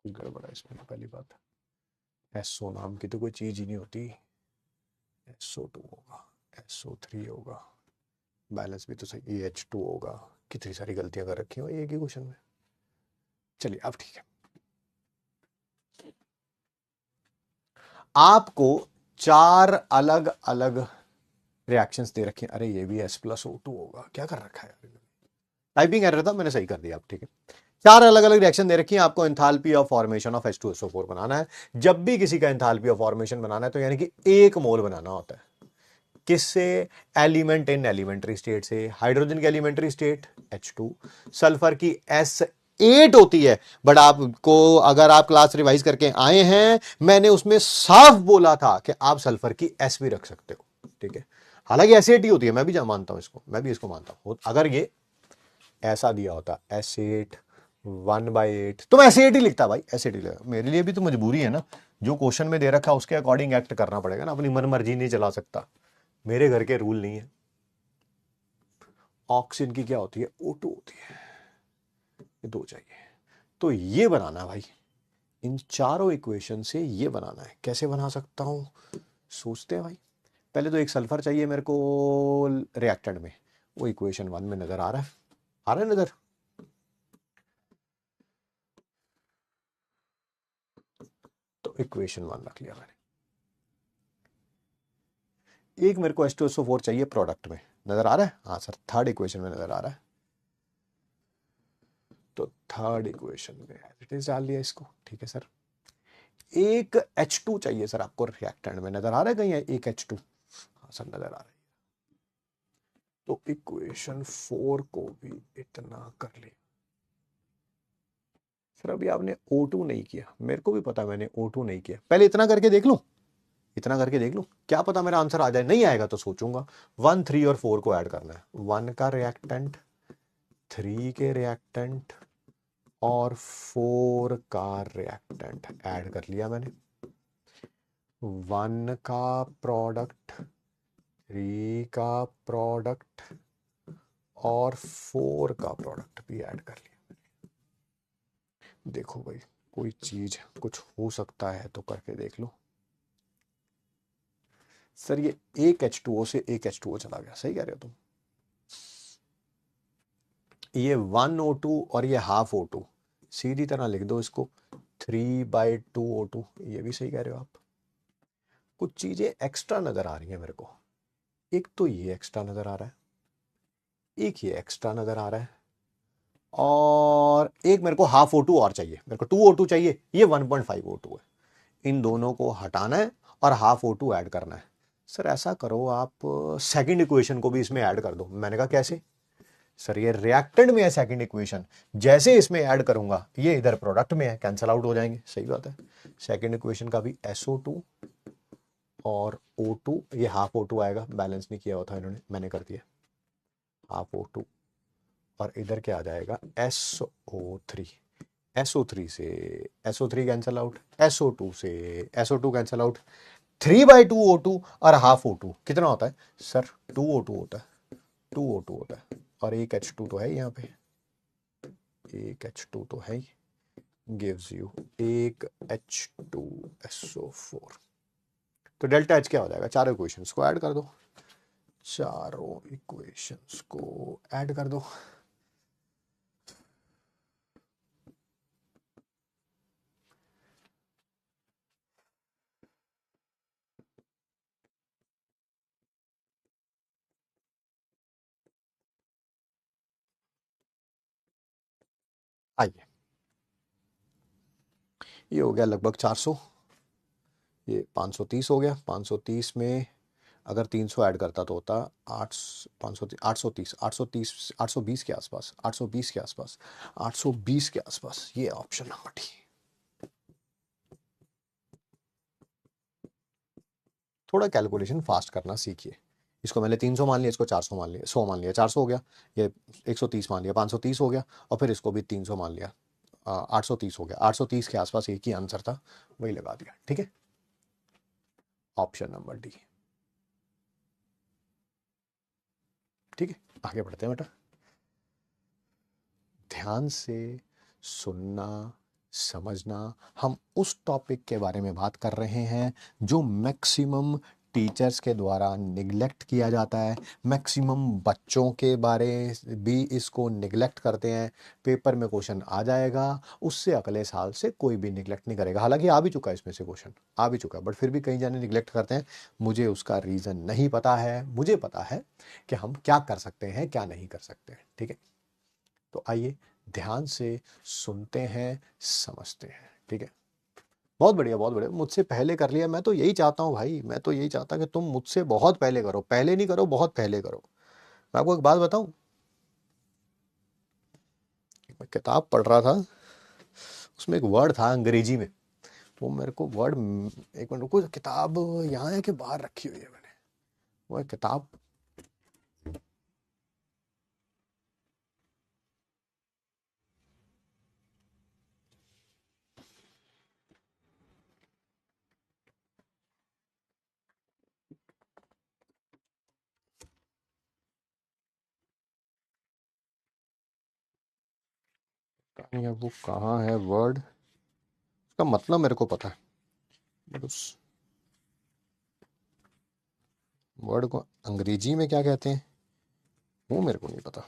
कुछ गड़बड़ है इसमें, पहली बात। एसओ नाम की तो कोई चीज ही नहीं होती। SO2 होगा, SO3 होगा, बैलेंस भी तो सही, EH2 होगा। कितनी सारी गलतियां कर रखी हो एक ही क्वेश्चन में। चलिए अब ठीक है। आपको 4 अलग अलग रिएक्शंस दे रखे हैं। अरे ये भी S+O2 होगा, क्या कर रखा है, टाइपिंग एरर था, मैंने सही कर दिया आप, ठीक है। 4 अलग अलग रिएक्शन दे रखी है आपको, enthalpy of formation of H2SO4 बनाना है। जब भी किसी का एंथैल्पी ऑफ फॉर्मेशन बनाना है तो यानी कि 1 मोल बनाना होता है। किससे? एलिमेंट इन एलिमेंट्री स्टेट से। हाइड्रोजन की एलिमेंट्री स्टेट H2, सल्फर की S8 होती है। बट आपको अगर आप क्लास रिवाइज करके आए हैं, मैंने उसमें साफ बोला था कि आप सल्फर की S भी रख सकते हो, ठीक है। हालांकि S8 ही होती है, मैं भी मानता हूं इसको, मैं भी इसको मानता हूं। अगर ये ऐसा दिया होता S8 1/8, तो मैं S8 ही लिखता भाई, S8 ही लिखता। मेरे लिए भी तो मजबूरी है ना, जो क्वेश्चन में दे रखा उसके अकॉर्डिंग एक्ट करना पड़ेगा ना, अपनी मन मर्जी नहीं चला सकता, मेरे घर के रूल नहीं है। ऑक्सीजन की क्या होती है? O2 होती है, ये 2 चाहिए। तो ये बनाना भाई, इन चारों इक्वेशन से ये बनाना है। कैसे बना सकता हूं, सोचते हैं भाई। पहले तो एक सल्फर चाहिए मेरे को रिएक्टेंट में, वो इक्वेशन 1 में नजर आ रहा है, आ रहा है नजर। तो इक्वेशन 1 रख लिया मैंने। एक मेरे को H2SO4 चाहिए प्रोडक्ट में, नजर आ रहा है? हाँ सर, थर्ड इक्वेशन में नजर आ रहा है। तो थर्ड इक्वेशन में एज इट इज डाल लिया इसको, ठीक है सर। एक H2 चाहिए सर आपको रिएक्टेंट में, नजर आ रहा है कहीं एक H2? हाँ सर नजर आ रहा है। तो इक्वेशन 4 को भी इतना कर लिया सर। अभी आपने O2 नहीं किया, मेरे को भी पता मैंने O2 नहीं किया। पहले इतना करके देख लूं, इतना करके देख लूं, क्या पता मेरा आंसर आ जाए। नहीं आएगा तो सोचूंगा। 1 3 और 4 को ऐड करना है। 1 का रिएक्टेंट, 3 के रिएक्टेंट और 4 का रिएक्टेंट ऐड कर लिया मैंने। 1 का प्रोडक्ट, 3 का प्रोडक्ट और 4 का प्रोडक्ट भी ऐड कर लिया। देखो भाई, कोई चीज कुछ हो सकता है तो करके देख लो। सर ये एक H2O से एक H2O चला गया, सही कह रहे हो तुम। ये 1O2 और ये हाफ O2, सीधी तरह लिख दो इसको 3/2O2, ये भी सही कह रहे हो आप। कुछ चीजें एक्स्ट्रा नजर आ रही हैं मेरे को। एक तो ये एक्स्ट्रा नजर आ रहा है, एक ये एक्स्ट्रा नजर आ रहा है, और एक मेरे को हाफ O2 और चाहिए। मेरे को 2O2 चाहिए, ये 1.5O2 है। इन दोनों को हटाना है और हाफ O2 ऐड करना है। सर ऐसा करो, आप सेकंड इक्वेशन को भी इसमें ऐड कर दो। मैंने कहा कैसे? सर ये रिएक्टेंट में है सेकंड इक्वेशन, जैसे इसमें ऐड करूंगा ये इधर प्रोडक्ट में है, कैंसिल आउट हो जाएंगे। सही बात है। सेकंड इक्वेशन का भी SO2 और O2, ये हाफ O2 आएगा, बैलेंस नहीं किया हुआ था इन्होंने, मैंने कर दिया हाफ O2। और इधर क्या आ जाएगा? SO3। SO3 से SO3 कैंसिल आउट, SO2 से SO2 कैंसिल आउट। 3/2O2 और हाफ O2 कितना होता है सर? 2O2 होता है, 2O2 होता है। और एक H2 तो है यहाँ पे, एक H2 तो है ही, गिव्स यू एक H2SO4। तो डेल्टा H क्या हो जाएगा? चारों इक्वेशंस को ऐड कर दो, चारों इक्वेशंस को ऐड कर दो। आइए, ये हो गया लगभग 400, ये 530 हो गया। 530 में अगर 300 ऐड करता तो होता 8, 530, 830, 820 के आसपास, 820 के आसपास, 820 के आसपास। ये ऑप्शन नंबर डी। थोड़ा कैलकुलेशन फास्ट करना सीखिए। इसको मैंने 300 मान लिया, इसको 400 मान लिया, 100 मान लिया, 400 हो गया। ये 130 मान लिया, 530 हो गया। और फिर इसको भी 300 मान लिया, 830 हो गया। 830 के आसपास एक ही आंसर था, वही लगा दिया, ठीक है। ऑप्शन नंबर डी, ठीक है। आगे बढ़ते हैं बेटा। ध्यान से सुनना, समझना। हम उस टॉपिक के बारे में बात कर रहे हैं जो मैक्सिमम टीचर्स के द्वारा निगलेक्ट किया जाता है। मैक्सिमम बच्चों के बारे भी इसको निगलेक्ट करते हैं। पेपर में क्वेश्चन आ जाएगा, उससे अगले साल से कोई भी निगलेक्ट नहीं करेगा। हालांकि आ भी चुका है, इसमें से क्वेश्चन आ भी चुका है, बट फिर भी कई जाने निगलेक्ट करते हैं। मुझे उसका रीज़न नहीं पता है। मुझे पता है कि हम क्या कर सकते हैं, क्या नहीं कर सकते हैं। ठीक है, तो आइए ध्यान से सुनते हैं, समझते हैं। ठीक है, बहुत बढ़िया, बहुत बढ़िया। मुझसे पहले कर लिया। मैं तो यही चाहता हूँ भाई, मैं तो यही चाहता कि तुम मुझसे बहुत पहले करो। पहले नहीं करो, बहुत पहले करो। मैं आपको एक बात बताऊं, मैं किताब पढ़ रहा था, उसमें एक वर्ड था अंग्रेजी में। वो मेरे को वर्ड, एक मिनट रुको, किताब यहाँ है कि बाहर रखी हुई है मैंने, वो किताब। नहीं है, वो कहाँ है वर्ड, उसका मतलब मेरे को पता है, बट उस वर्ड को अंग्रेजी में क्या कहते हैं वो मेरे को नहीं पता।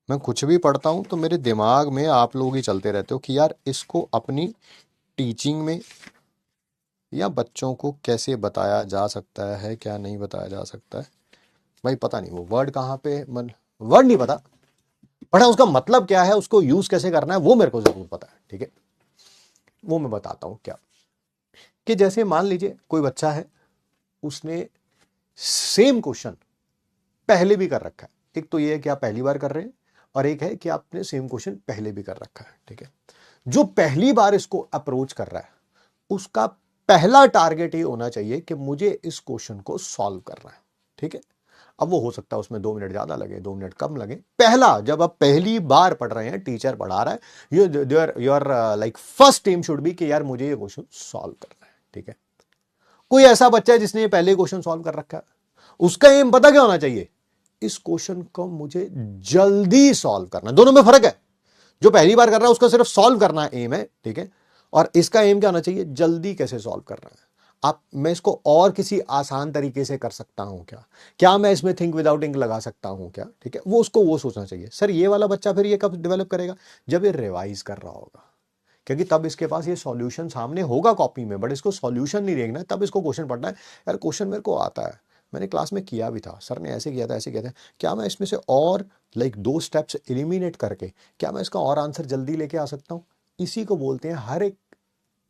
मैं कुछ भी पढ़ता हूँ तो मेरे दिमाग में आप लोग ही चलते रहते हो कि यार इसको अपनी टीचिंग में या बच्चों को कैसे बताया जा सकता है, क्या नहीं बताया जा सकता है। भाई पता नहीं वो वर्ड कहाँ पे, मन वर्ड नहीं पता, बट उसका मतलब क्या है, उसको यूज कैसे करना है वो मेरे को जरूर पता है। ठीक है, वो मैं बताता हूँ क्या, कि जैसे मान लीजिए कोई बच्चा है, उसने सेम क्वेश्चन पहले भी कर रखा है। एक तो ये है कि आप पहली बार कर रहे हैं, और एक है कि आपने सेम क्वेश्चन पहले भी कर रखा है। ठीक है, जो पहली बार इसको अप्रोच कर रहा है, उसका पहला टारगेट ये होना चाहिए कि मुझे इस क्वेश्चन को सॉल्व करना है। ठीक है, अब वो हो सकता है उसमें 2 मिनट ज्यादा लगे, 2 मिनट कम लगे। पहला, जब आप पहली बार पढ़ रहे हैं, टीचर पढ़ा रहा है, your like first aim should be कि यार मुझे ये क्वेश्चन सॉल्व करना है। ठीक है, कोई ऐसा बच्चा है जिसने पहले क्वेश्चन सॉल्व कर रखा है, उसका एम पता क्या होना चाहिए, इस क्वेश्चन को मुझे जल्दी सॉल्व करना है। दोनों में फर्क है। जो पहली बार कर रहा है उसका सिर्फ सॉल्व करना एम है। ठीक है, और इसका एम क्या होना चाहिए, जल्दी कैसे सॉल्व करना है। आप, मैं इसको और किसी आसान तरीके से कर सकता हूं क्या, क्या मैं इसमें थिंक विदाउट इंक लगा सकता हूं क्या। ठीक है, वो उसको वो सोचना चाहिए। सर ये वाला बच्चा फिर ये कब डेवलप करेगा, जब ये रिवाइज कर रहा होगा, क्योंकि तब इसके पास ये सॉल्यूशन सामने होगा कॉपी में, बट इसको सॉल्यूशन नहीं देखना है, तब इसको क्वेश्चन पढ़ना है। यार क्वेश्चन मेरे को आता है, मैंने क्लास में किया भी था, सर ने ऐसे किया था, ऐसे किया था, क्या मैं इसमें से और लाइक 2 स्टेप्स एलिमिनेट करके क्या मैं इसका और आंसर जल्दी लेके आ सकता हूँ। इसी को बोलते हैं हर एक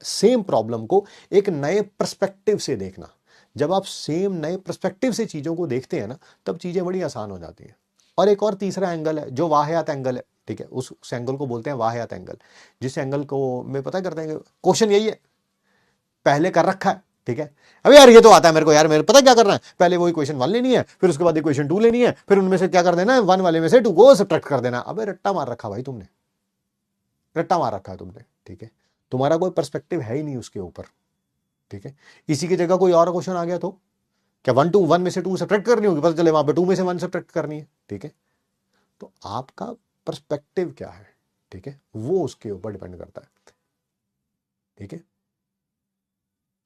सेम प्रॉब्लम को एक नए पर्सपेक्टिव से देखना। जब आप सेम नए पर्सपेक्टिव से चीजों को देखते हैं ना, तब चीजें बड़ी आसान हो जाती हैं। और एक और तीसरा एंगल है जो वाहियात एंगल है। ठीक है, उस एंगल को बोलते हैं वाहियात एंगल। जिस एंगल को मैं पता करते हैं, क्वेश्चन यही है, पहले कर रखा है। ठीक है, अभी यार ये तो आता है मेरे को, यार मेरे पता क्या करना है, पहले वही क्वेश्चन 1 लेनी है, फिर उसके बाद क्वेश्चन 2 लेनी है, फिर उनमें से क्या कर देना है, 1 वाले में से 2 को सब्ट्रैक्ट कर देना। अबे रट्टा मार रखा भाई तुमने, रट्टा मार रखा है तुमने। ठीक है, तुम्हारा कोई पर्सपेक्टिव है ही नहीं उसके ऊपर। ठीक है, इसी की जगह कोई और क्वेश्चन आ गया तो क्या 1 में से 2 सब्ट्रैक्ट करनी होगी, पता चले वहां पे 2 में से 1 सब्ट्रैक्ट करनी है। ठीक है, तो आपका पर्सपेक्टिव क्या है, ठीक है, वो उसके ऊपर डिपेंड करता है। ठीक है,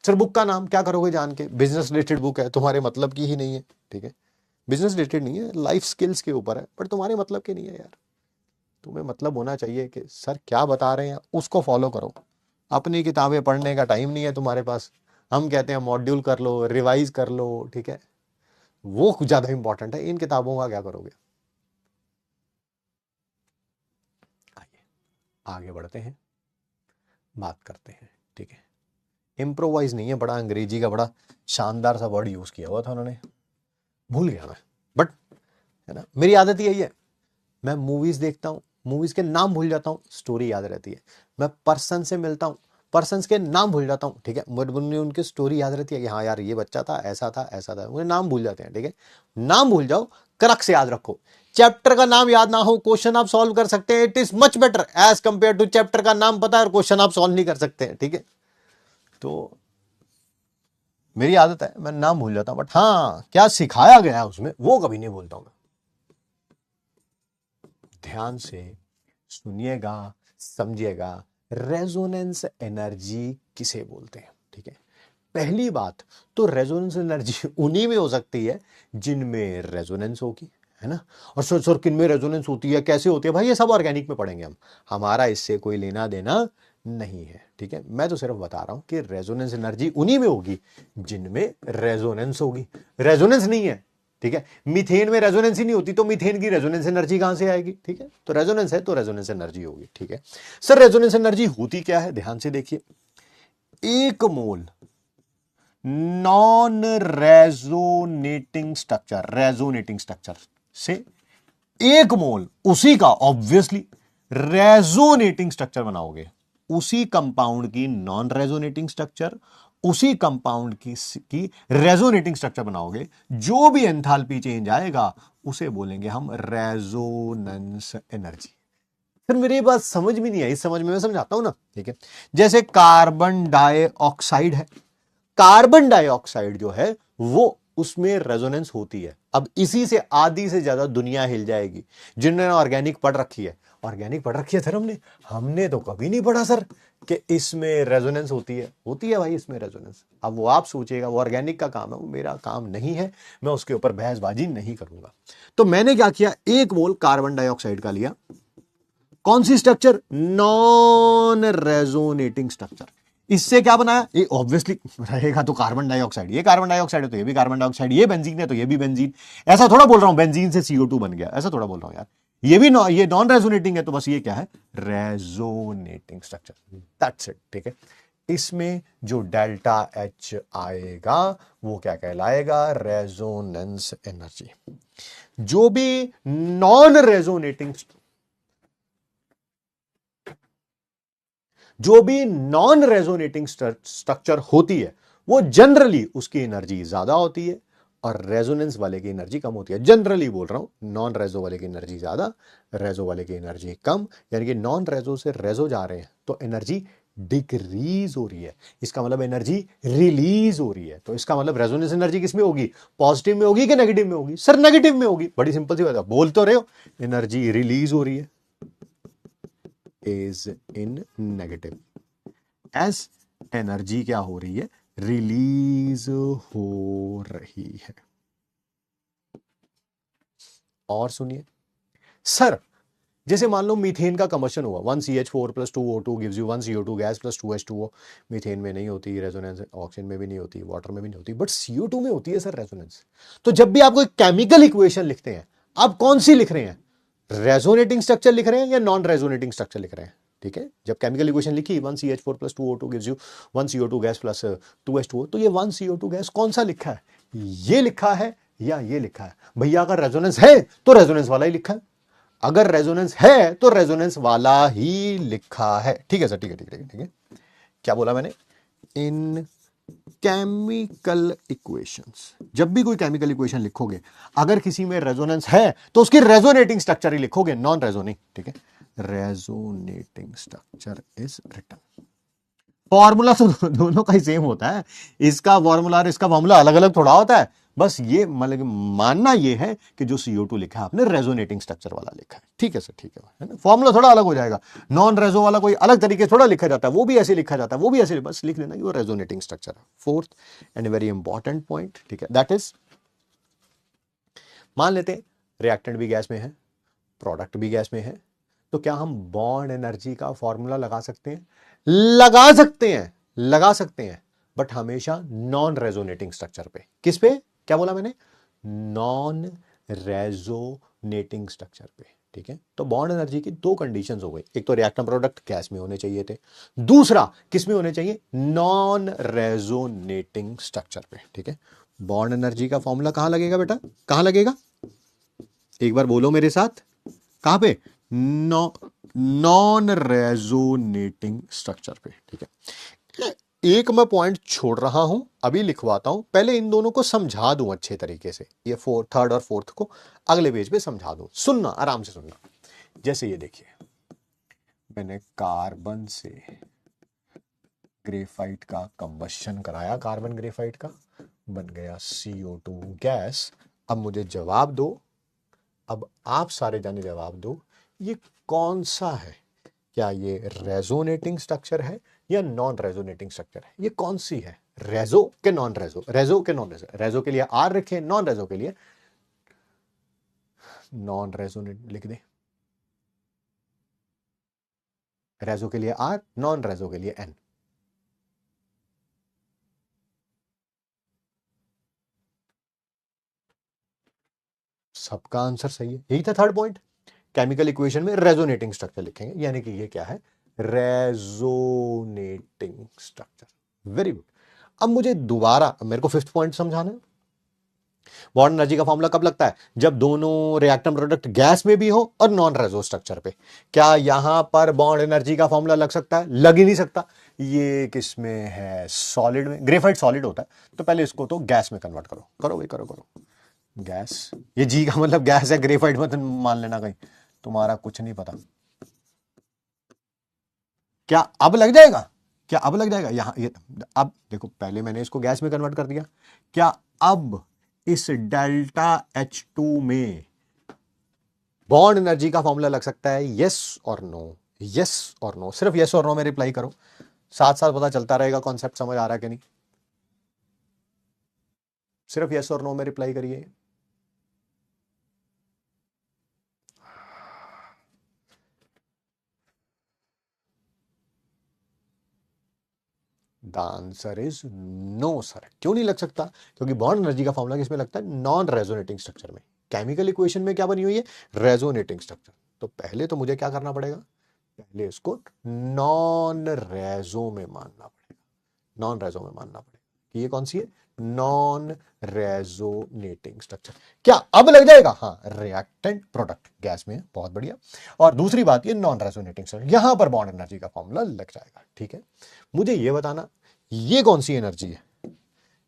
सर बुक का नाम क्या करोगे जान के, बिजनेस रिलेटेड बुक है, तुम्हारे मतलब की ही नहीं है। ठीक है, बिजनेस रिलेटेड नहीं है, लाइफ स्किल्स के ऊपर है, पर तुम्हारे मतलब के नहीं है यार। तुम्हें मतलब होना चाहिए कि सर क्या बता रहे हैं उसको फॉलो करो। अपनी किताबें पढ़ने का टाइम नहीं है तुम्हारे पास। हम कहते हैं मॉड्यूल कर लो, रिवाइज कर लो। ठीक है, वो ज्यादा इंपॉर्टेंट है, इन किताबों का क्या करोगे। आइए आगे बढ़ते हैं, बात करते हैं। ठीक है, इम्प्रोवाइज नहीं है, बड़ा अंग्रेजी का बड़ा शानदार सा वर्ड यूज किया हुआ था उन्होंने, भूल गया मैं, बट है ना, मेरी आदत यही है। मैं मूवीज देखता हूँ, मूवीज के नाम भूल जाता हूँ, स्टोरी याद रहती है। मैं पर्सन से मिलता हूँ, पर्सन के नाम भूल जाता हूँ। ठीक है, बट मुझे उनकी स्टोरी याद रहती है कि हाँ यार ये बच्चा था, ऐसा था, ऐसा था। मुझे नाम भूल जाते हैं। ठीक है, नाम भूल जाओ, करक से याद रखो। चैप्टर का नाम याद ना हो, क्वेश्चन आप सॉल्व कर सकते हैं। It is much better as compare to chapter का नाम पता है और क्वेश्चन आप सॉल्व नहीं कर सकते हैं। ठीक है, तो मेरी आदत है, मैं नाम भूल जाता हूं, बट हाँ क्या सिखाया गया है उसमें वो कभी नहीं भूलता हूं मैं। ध्यान से सुनिएगा, समझिएगा। रेजोनेंस एनर्जी किसे बोलते हैं। ठीक है, पहली बात तो रेजोनेंस एनर्जी उन्हीं में हो सकती है जिनमें रेजोनेंस होगी, है ना। और सर किन में रेजोनेंस होती है, कैसे होती है, भाई ये सब ऑर्गेनिक में पढ़ेंगे हम, हमारा इससे कोई लेना देना नहीं है, ठीक है। मैं तो सिर्फ बता रहा हूं कि रेजोनेंस एनर्जी उन्हीं में होगी जिनमें रेजोनेंस होगी। रेजोनेंस नहीं है, ठीक है, मीथेन में रेजोनेंस ही नहीं होती तो मीथेन की रेजोनेंस एनर्जी कहां से आएगी, ठीक है। तो रेजोनेंस है तो रेजोनेंस एनर्जी होगी, ठीक है। सर रेजोनेंस एनर्जी होती क्या है, ध्यान से देखिए, एक मोल नॉन रेजोनेटिंग स्ट्रक्चर से एक मोल उसी का ऑब्वियसली रेजोनेटिंग स्ट्रक्चर बनाओगे, उसी कंपाउंड की नॉन रेजोनेटिंग स्ट्रक्चर, उसी कंपाउंड की रेजोनेटिंग स्ट्रक्चर बनाओगे, जो भी एंथैल्पी चेंज आएगा उसे बोलेंगे हम रेजोनेंस एनर्जी। फिर मेरी बात समझ में नहीं आई, समझ में मैं समझाता हूं ना, ठीक है। जैसे कार्बन डाइऑक्साइड है, कार्बन डाइऑक्साइड जो है वो उसमें रेजोनेंस होती है। अब इसी से आधी से ज्यादा दुनिया हिल जाएगी जिन्होंने ऑर्गेनिक पढ़ रखी है। ऑर्गेनिक पढ़ रखी है सर हमने हमने तो कभी नहीं पढ़ा सर कि इसमें रेजोनेंस होती है भाई इसमें रेजोनेंस। अब वो आप सोचिएगा, वो ऑर्गेनिक का काम है, वो मेरा काम नहीं है, मैं उसके ऊपर बहसबाजी नहीं करूंगा। तो मैंने क्या किया, एक मोल कार्बन डाइऑक्साइड का लिया, कौन सी स्ट्रक्चर, नॉन रेजोनेटिंग स्ट्रक्चर। इससे क्या बनाया, ये ऑब्वियसली रहेगा तो कार्बन डाइऑक्साइड, ये कार्बन डाइऑक्साइड है तो ये भी कार्बन डाइऑक्साइड, ये बेंजीन है तो ये भी बेंजीन। ऐसा थोड़ा बोल रहा हूं बेंजीन से CO2 बन गया, ऐसा थोड़ा बोल रहा हूं यार। ये भी ये नॉन रेजोनेटिंग है तो बस ये क्या है, रेजोनेटिंग स्ट्रक्चर, दैट्स इट, ठीक है। इसमें जो डेल्टा H आएगा वो क्या कहलाएगा, रेजोनेंस एनर्जी। जो भी नॉन रेजोनेटिंग स्ट्रक्चर होती है वो जनरली उसकी एनर्जी ज्यादा होती है और रेजोनेंस वाले की एनर्जी कम होती है। जनरली बोल रहा हूं, नॉन रेजो वाले की एनर्जी ज्यादा, रेजो वाले की एनर्जी कम, यानी कि नॉन रेजो से रेजो जा रहे हैं तो एनर्जी डिक्रीज हो रही है, इसका मतलब एनर्जी रिलीज हो रही है। तो इसका मतलब रेजोनेंस एनर्जी किस में होगी, पॉजिटिव में होगी कि नेगेटिव में होगी, सर नेगेटिव में होगी। बड़ी सिंपल सी बात है, बोल तो रहे हो, एनर्जी रिलीज हो रही है is in negative, as energy क्या हो रही है, रिलीज हो रही है। और सुनिए सर, जैसे मान लो मीथेन का कंबशन हुआ, 1CH4 + 2O2 gives you 1 CO2 gas + 2H2O। Methane में नहीं होती रेजोनेंस, ऑक्सीजन में भी नहीं होती, वाटर में भी नहीं होती, बट CO2 में होती है सर रेजोनेंस। तो जब भी आपको केमिकल इक्वेशन लिखते हैं, आप कौन सी लिख रहे हैं, रेजोनेटिंग स्ट्रक्चर लिख रहे हैं या नॉन रेजोनेटिंग स्ट्रक्चर लिख रहे हैं, ठीक है। जब केमिकल इक्वेशन लिखी 1CH4 + 2O2 gives you 1 CO2 gas + 2H2O, तो ये 1 CO2 गैस कौन सा लिखा है, ये लिखा है या ये लिखा है। भैया अगर रेजोनेंस है तो रेजोनेंस वाला ही लिखा है, अगर रेजोनेंस है तो रेजोनेंस वाला ही लिखा है, ठीक है सर, ठीक है ठीक है ठीक है। क्या बोला मैंने, इन केमिकल इक्वेशंस, जब भी कोई केमिकल इक्वेशन लिखोगे अगर किसी में रेजोनेंस है तो उसकी रेजोनेटिंग स्ट्रक्चर ही लिखोगे, नॉन रेजोनिंग, ठीक है। Resonating structure is written. Formula तो दोनों का ही सेम होता है, इसका फॉर्मूला और इसका फॉर्मूला अलग अलग थोड़ा होता है, बस ये मतलब मानना ये है कि जो CO2 लिखा है आपने रेजोनेटिंग स्ट्रक्चर वाला लिखा है, ठीक है सर, ठीक है ना। फॉर्मूला थोड़ा अलग हो जाएगा, नॉन रेजो वाला कोई अलग तरीके थोड़ा लिखा जाता है, वो भी ऐसे लिखा जाता है, वो भी ऐसे, बस लिख लेना कि वो रेजोनेटिंग स्ट्रक्चर है। Fourth and very important point, ठीक है, दैट इज, मान लेते हैं रिएक्टेंट भी गैस में है, प्रोडक्ट भी गैस में है, तो क्या हम बॉन्ड एनर्जी का फॉर्मूला लगा सकते हैं, लगा सकते हैं, लगा सकते हैं, बट हमेशा नॉन रेजोनेटिंग स्ट्रक्चर पे। किस पे, क्या बोला मैंने, नॉन रेजोनेटिंग स्ट्रक्चर पे, ठीक है। तो बॉन्ड एनर्जी की दो कंडीशंस हो गई, एक तो रिएक्टेंट प्रोडक्ट गैस में होने चाहिए थे, दूसरा किस में होने चाहिए, नॉन रेजोनेटिंग स्ट्रक्चर पे, ठीक है। बॉन्ड एनर्जी का फॉर्मूला कहां लगेगा बेटा, कहां लगेगा, एक बार बोलो मेरे साथ, कहां पे, नॉन रेजोनेटिंग स्ट्रक्चर पे, ठीक है। एक मैं पॉइंट छोड़ रहा हूं, अभी लिखवाता हूं, पहले इन दोनों को समझा दूं अच्छे तरीके से, ये थर्ड और फोर्थ को अगले पेज पे समझा दूं, सुनना आराम से सुनना। जैसे ये देखिए, मैंने कार्बन से ग्रेफाइट का कंबशन कराया, कार्बन ग्रेफाइट का बन गया CO2 गैस। अब मुझे जवाब दो, अब आप सारे जाने जवाब दो, ये कौन सा है, क्या ये रेजोनेटिंग स्ट्रक्चर है या नॉन रेजोनेटिंग स्ट्रक्चर है, ये कौन सी है, रेजो के नॉन रेजो, रेजो के नॉन रेजो, रेजो के लिए आर रखे, नॉन रेजो के लिए नॉन रेजोनेट लिख दे, रेजो के लिए आर, नॉन रेजो के लिए एन। सबका आंसर सही है, यही था थर्ड पॉइंट। केमिकल इक्वेशन में रेजोनेटिंग स्ट्रक्चर लिखेंगे, यानी कि ये क्या है, रेजोनेटिंग स्ट्रक्चर। Very good. अब मुझे दोबारा मेरे को फिफ्थ पॉइंट समझाना है। बॉन्ड एनर्जी का फॉर्मूला कब लगता है, जब दोनों रिएक्टेंट प्रोडक्ट गैस में भी हो और नॉन रेजो स्ट्रक्चर पे। क्या यहां पर बॉन्ड एनर्जी का फॉर्मूला लग सकता है, लग ही नहीं सकता। ये किसमें है, सॉलिड में। ग्रेफाइट सॉलिड होता है, तो पहले इसको तो गैस में कन्वर्ट करो, करो भाई करो करो। गैस, ये जी का मतलब गैस है, ग्रेफाइट मत मान लेना कहीं, तुम्हारा कुछ नहीं पता। क्या अब लग जाएगा, क्या अब लग जाएगा यहां ये। अब देखो, पहले मैंने इसको गैस में कन्वर्ट कर दिया, क्या अब इस डेल्टा H2 में बॉन्ड एनर्जी का फॉर्मूला लग सकता है, यस और नो। यस और नो, सिर्फ यस और नो में रिप्लाई करो, साथ साथ पता चलता रहेगा कॉन्सेप्ट समझ आ रहा है कि नहीं। सिर्फ यस और नो में रिप्लाई करिए। The answer is no sir. क्यों नहीं लग सकता, क्योंकि बॉन्ड एनर्जी का फॉर्मूला किसमें लगता है, नॉन रेजोनेटिंग स्ट्रक्चर में। केमिकल इक्वेशन में क्या बनी हुई है, रेजोनेटिंग स्ट्रक्चर। तो पहले तो मुझे क्या करना पड़ेगा, पहले इसको नॉन रेजो में मानना पड़ेगा, नॉन रेजो में मानना पड़ेगा कि ये कौन सी है, नॉन रेजोनेटिंग स्ट्रक्चर। क्या अब लग जाएगा, हाँ, रिएक्टेंट प्रोडक्ट गैस में है, बहुत बढ़िया। और दूसरी बात, ये नॉन रेजोनेटिंग स्ट्रक्चर, यहां पर बॉन्ड एनर्जी का फॉर्मूला लग जाएगा। ठीक है, मुझे ये बताना, ये कौन सी एनर्जी है,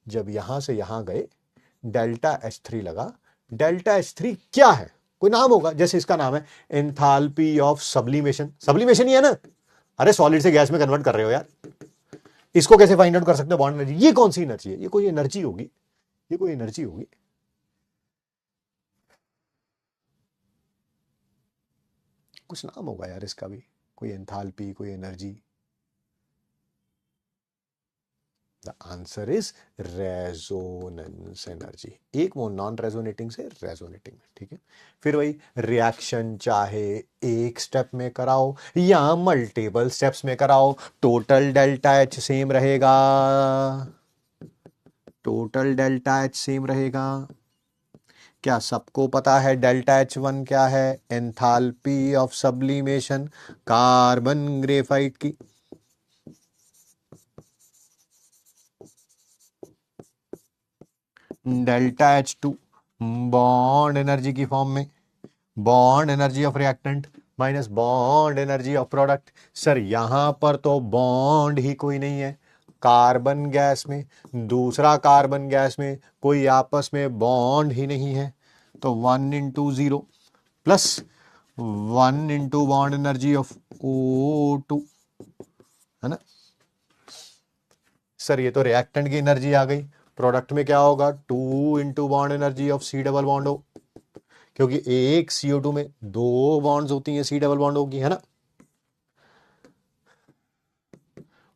जब यहां से यहां गए डेल्टा H3 लगा, डेल्टा H3 क्या है, कोई नाम होगा, जैसे इसका नाम है एंथैल्पी ऑफ सब्लिमेशन, सब्लिमेशन ही है ना। अरे सॉलिड से गैस में कन्वर्ट कर रहे हो यार, इसको कैसे फाइंड आउट कर सकते हो बॉन्ड एनर्जी, ये कौन सी एनर्जी है, ये कोई एनर्जी होगी, ये कोई एनर्जी होगी। कुछ नाम होगा यार इसका भी, कोई एंथैल्पी, कोई energy. The answer is resonance energy. एक वो नॉन रेजोनेटिंग से रेजोनेटिंग में। ठीक है, फिर वही रिएक्शन चाहे एक स्टेप में कराओ या मल्टीपल स्टेप्स में कराओ, टोटल डेल्टा H सेम रहेगा, टोटल डेल्टा H सेम रहेगा। क्या सबको पता है डेल्टा H1 क्या है, enthalpy of sublimation carbon graphite की। डेल्टा H2 बॉन्ड एनर्जी की फॉर्म में, bond energy of reactant minus bond energy of product. Sir यहां पर तो बॉन्ड ही कोई नहीं है, कार्बन गैस में दूसरा कार्बन गैस में कोई आपस में बॉन्ड ही नहीं है, तो 1 into 0 plus 1 into bond energy of O2, है ना। सर ये तो रिएक्टेंट की एनर्जी आ गई, प्रोडक्ट में क्या होगा, 2 into bond energy of C double bond हो, क्योंकि एक CO2 में दो बॉन्ड्स होती हैं, C डबल बॉन्ड होगी, है ना।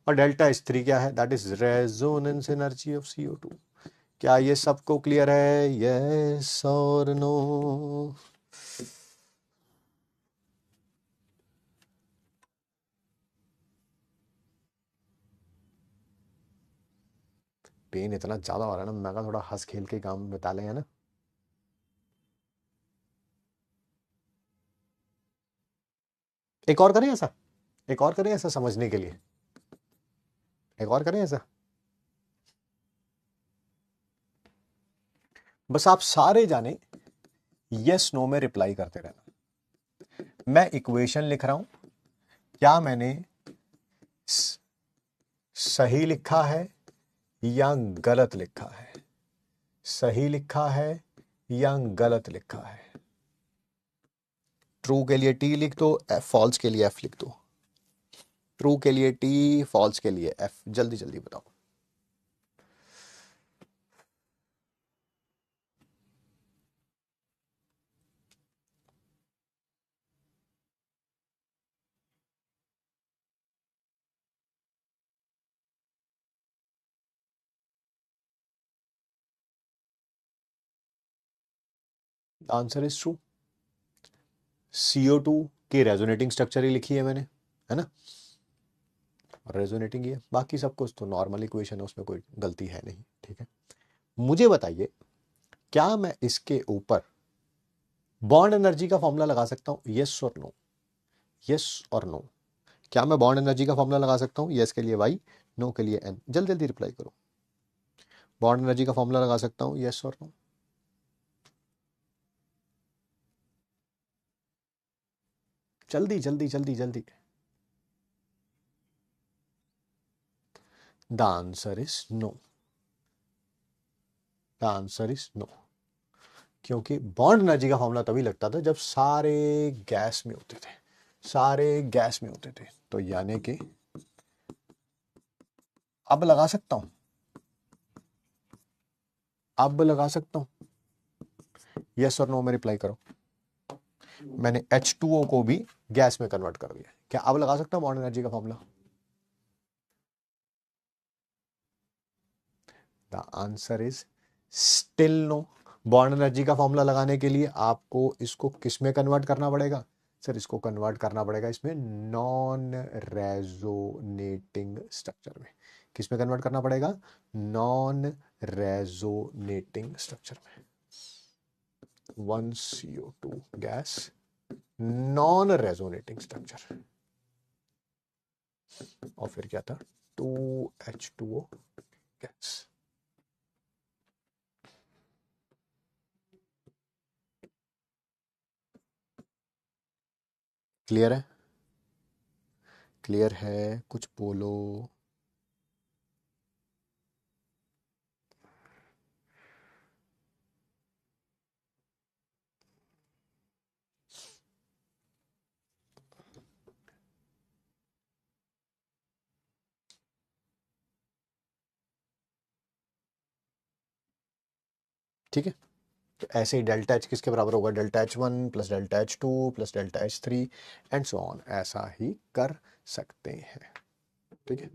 और डेल्टा H3 क्या है, that is resonance energy of CO2। क्या ये सबको क्लियर है, यस और नो। पेन इतना ज्यादा हो रहा है ना, मैं थोड़ा हंस खेल के काम बता लें, है ना। एक और करें ऐसा, एक और करें ऐसा समझने के लिए, एक और करें ऐसा। बस आप सारे जाने यस नो में रिप्लाई करते रहना। मैं इक्वेशन लिख रहा हूं, क्या मैंने सही लिखा है या गलत लिखा है, सही लिखा है या गलत लिखा है। ट्रू के लिए टी लिख दो, फॉल्स के लिए एफ लिख दो। ट्रू के लिए टी, फॉल्स के लिए एफ, जल्दी जल्दी बताओ। Answer is true. CO2 की रेजोनेटिंग स्ट्रक्चर ही लिखी है मैंने, है ना, रेजोनेटिंग ही है, बाकी सब कुछ तो नॉर्मल इक्वेशन है, उसमें कोई गलती है नहीं। ठीक है, मुझे बताइए क्या मैं इसके ऊपर बॉन्ड एनर्जी का फॉर्मूला लगा सकता हूं? यस और नो, यस और नो। क्या मैं बॉन्ड एनर्जी का फॉर्मूला लगा सकता हूं? यस के लिए वाई, नो के लिए एन। जल्दी जल्दी रिप्लाई करो। बॉन्ड एनर्जी का फॉर्मूला लगा सकता हूं? यस और नो। जल्दी जल्दी जल्दी जल्दी। The answer is no. The answer is no, क्योंकि बॉन्ड एनर्जी का फॉर्मूला तभी लगता था जब सारे गैस में होते थे, सारे गैस में होते थे। तो यानी कि अब लगा सकता हूं, अब लगा सकता हूं। यस और नो में रिप्लाई करो। मैंने H2O को भी गैस में कन्वर्ट कर दिया, क्या अब लगा सकता हूं बॉन्ड एनर्जी का formula? The answer is still no. Bond energy का फॉर्मूला लगाने के लिए आपको इसको किस में कन्वर्ट करना पड़ेगा? सर इसको कन्वर्ट करना पड़ेगा इसमें नॉन रेजोनेटिंग स्ट्रक्चर में। किस में कन्वर्ट करना पड़ेगा? नॉन रेजोनेटिंग स्ट्रक्चर में। 1CO2 gas, non resonating structure, और फिर क्या था? 2H2O gas. क्लियर है? क्लियर है? कुछ बोलो। ठीक है, तो ऐसे ही डेल्टा एच किसके बराबर होगा? Delta H1 plus delta H2 plus delta H3 and so on, ऐसा ही कर सकते हैं। ठीक है,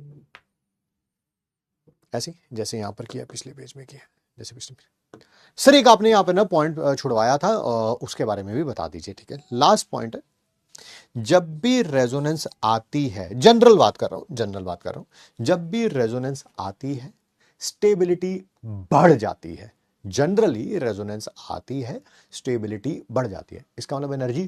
ऐसे जैसे यहां पर किया, पिछले पेज में किया, जैसे पिछले पेज। सर एक आपने यहाँ पे ना पॉइंट छुड़वाया था, उसके बारे में भी बता दीजिए। ठीक है, लास्ट पॉइंट है, जब भी रेजोनेंस आती है, जनरल बात कर रहा हूं, जनरल बात कर रहा हूं, जब भी रेजोनेंस आती है स्टेबिलिटी बढ़ जाती है। जनरली रेजोनेंस आती है, स्टेबिलिटी बढ़ जाती है, इसका मतलब एनर्जी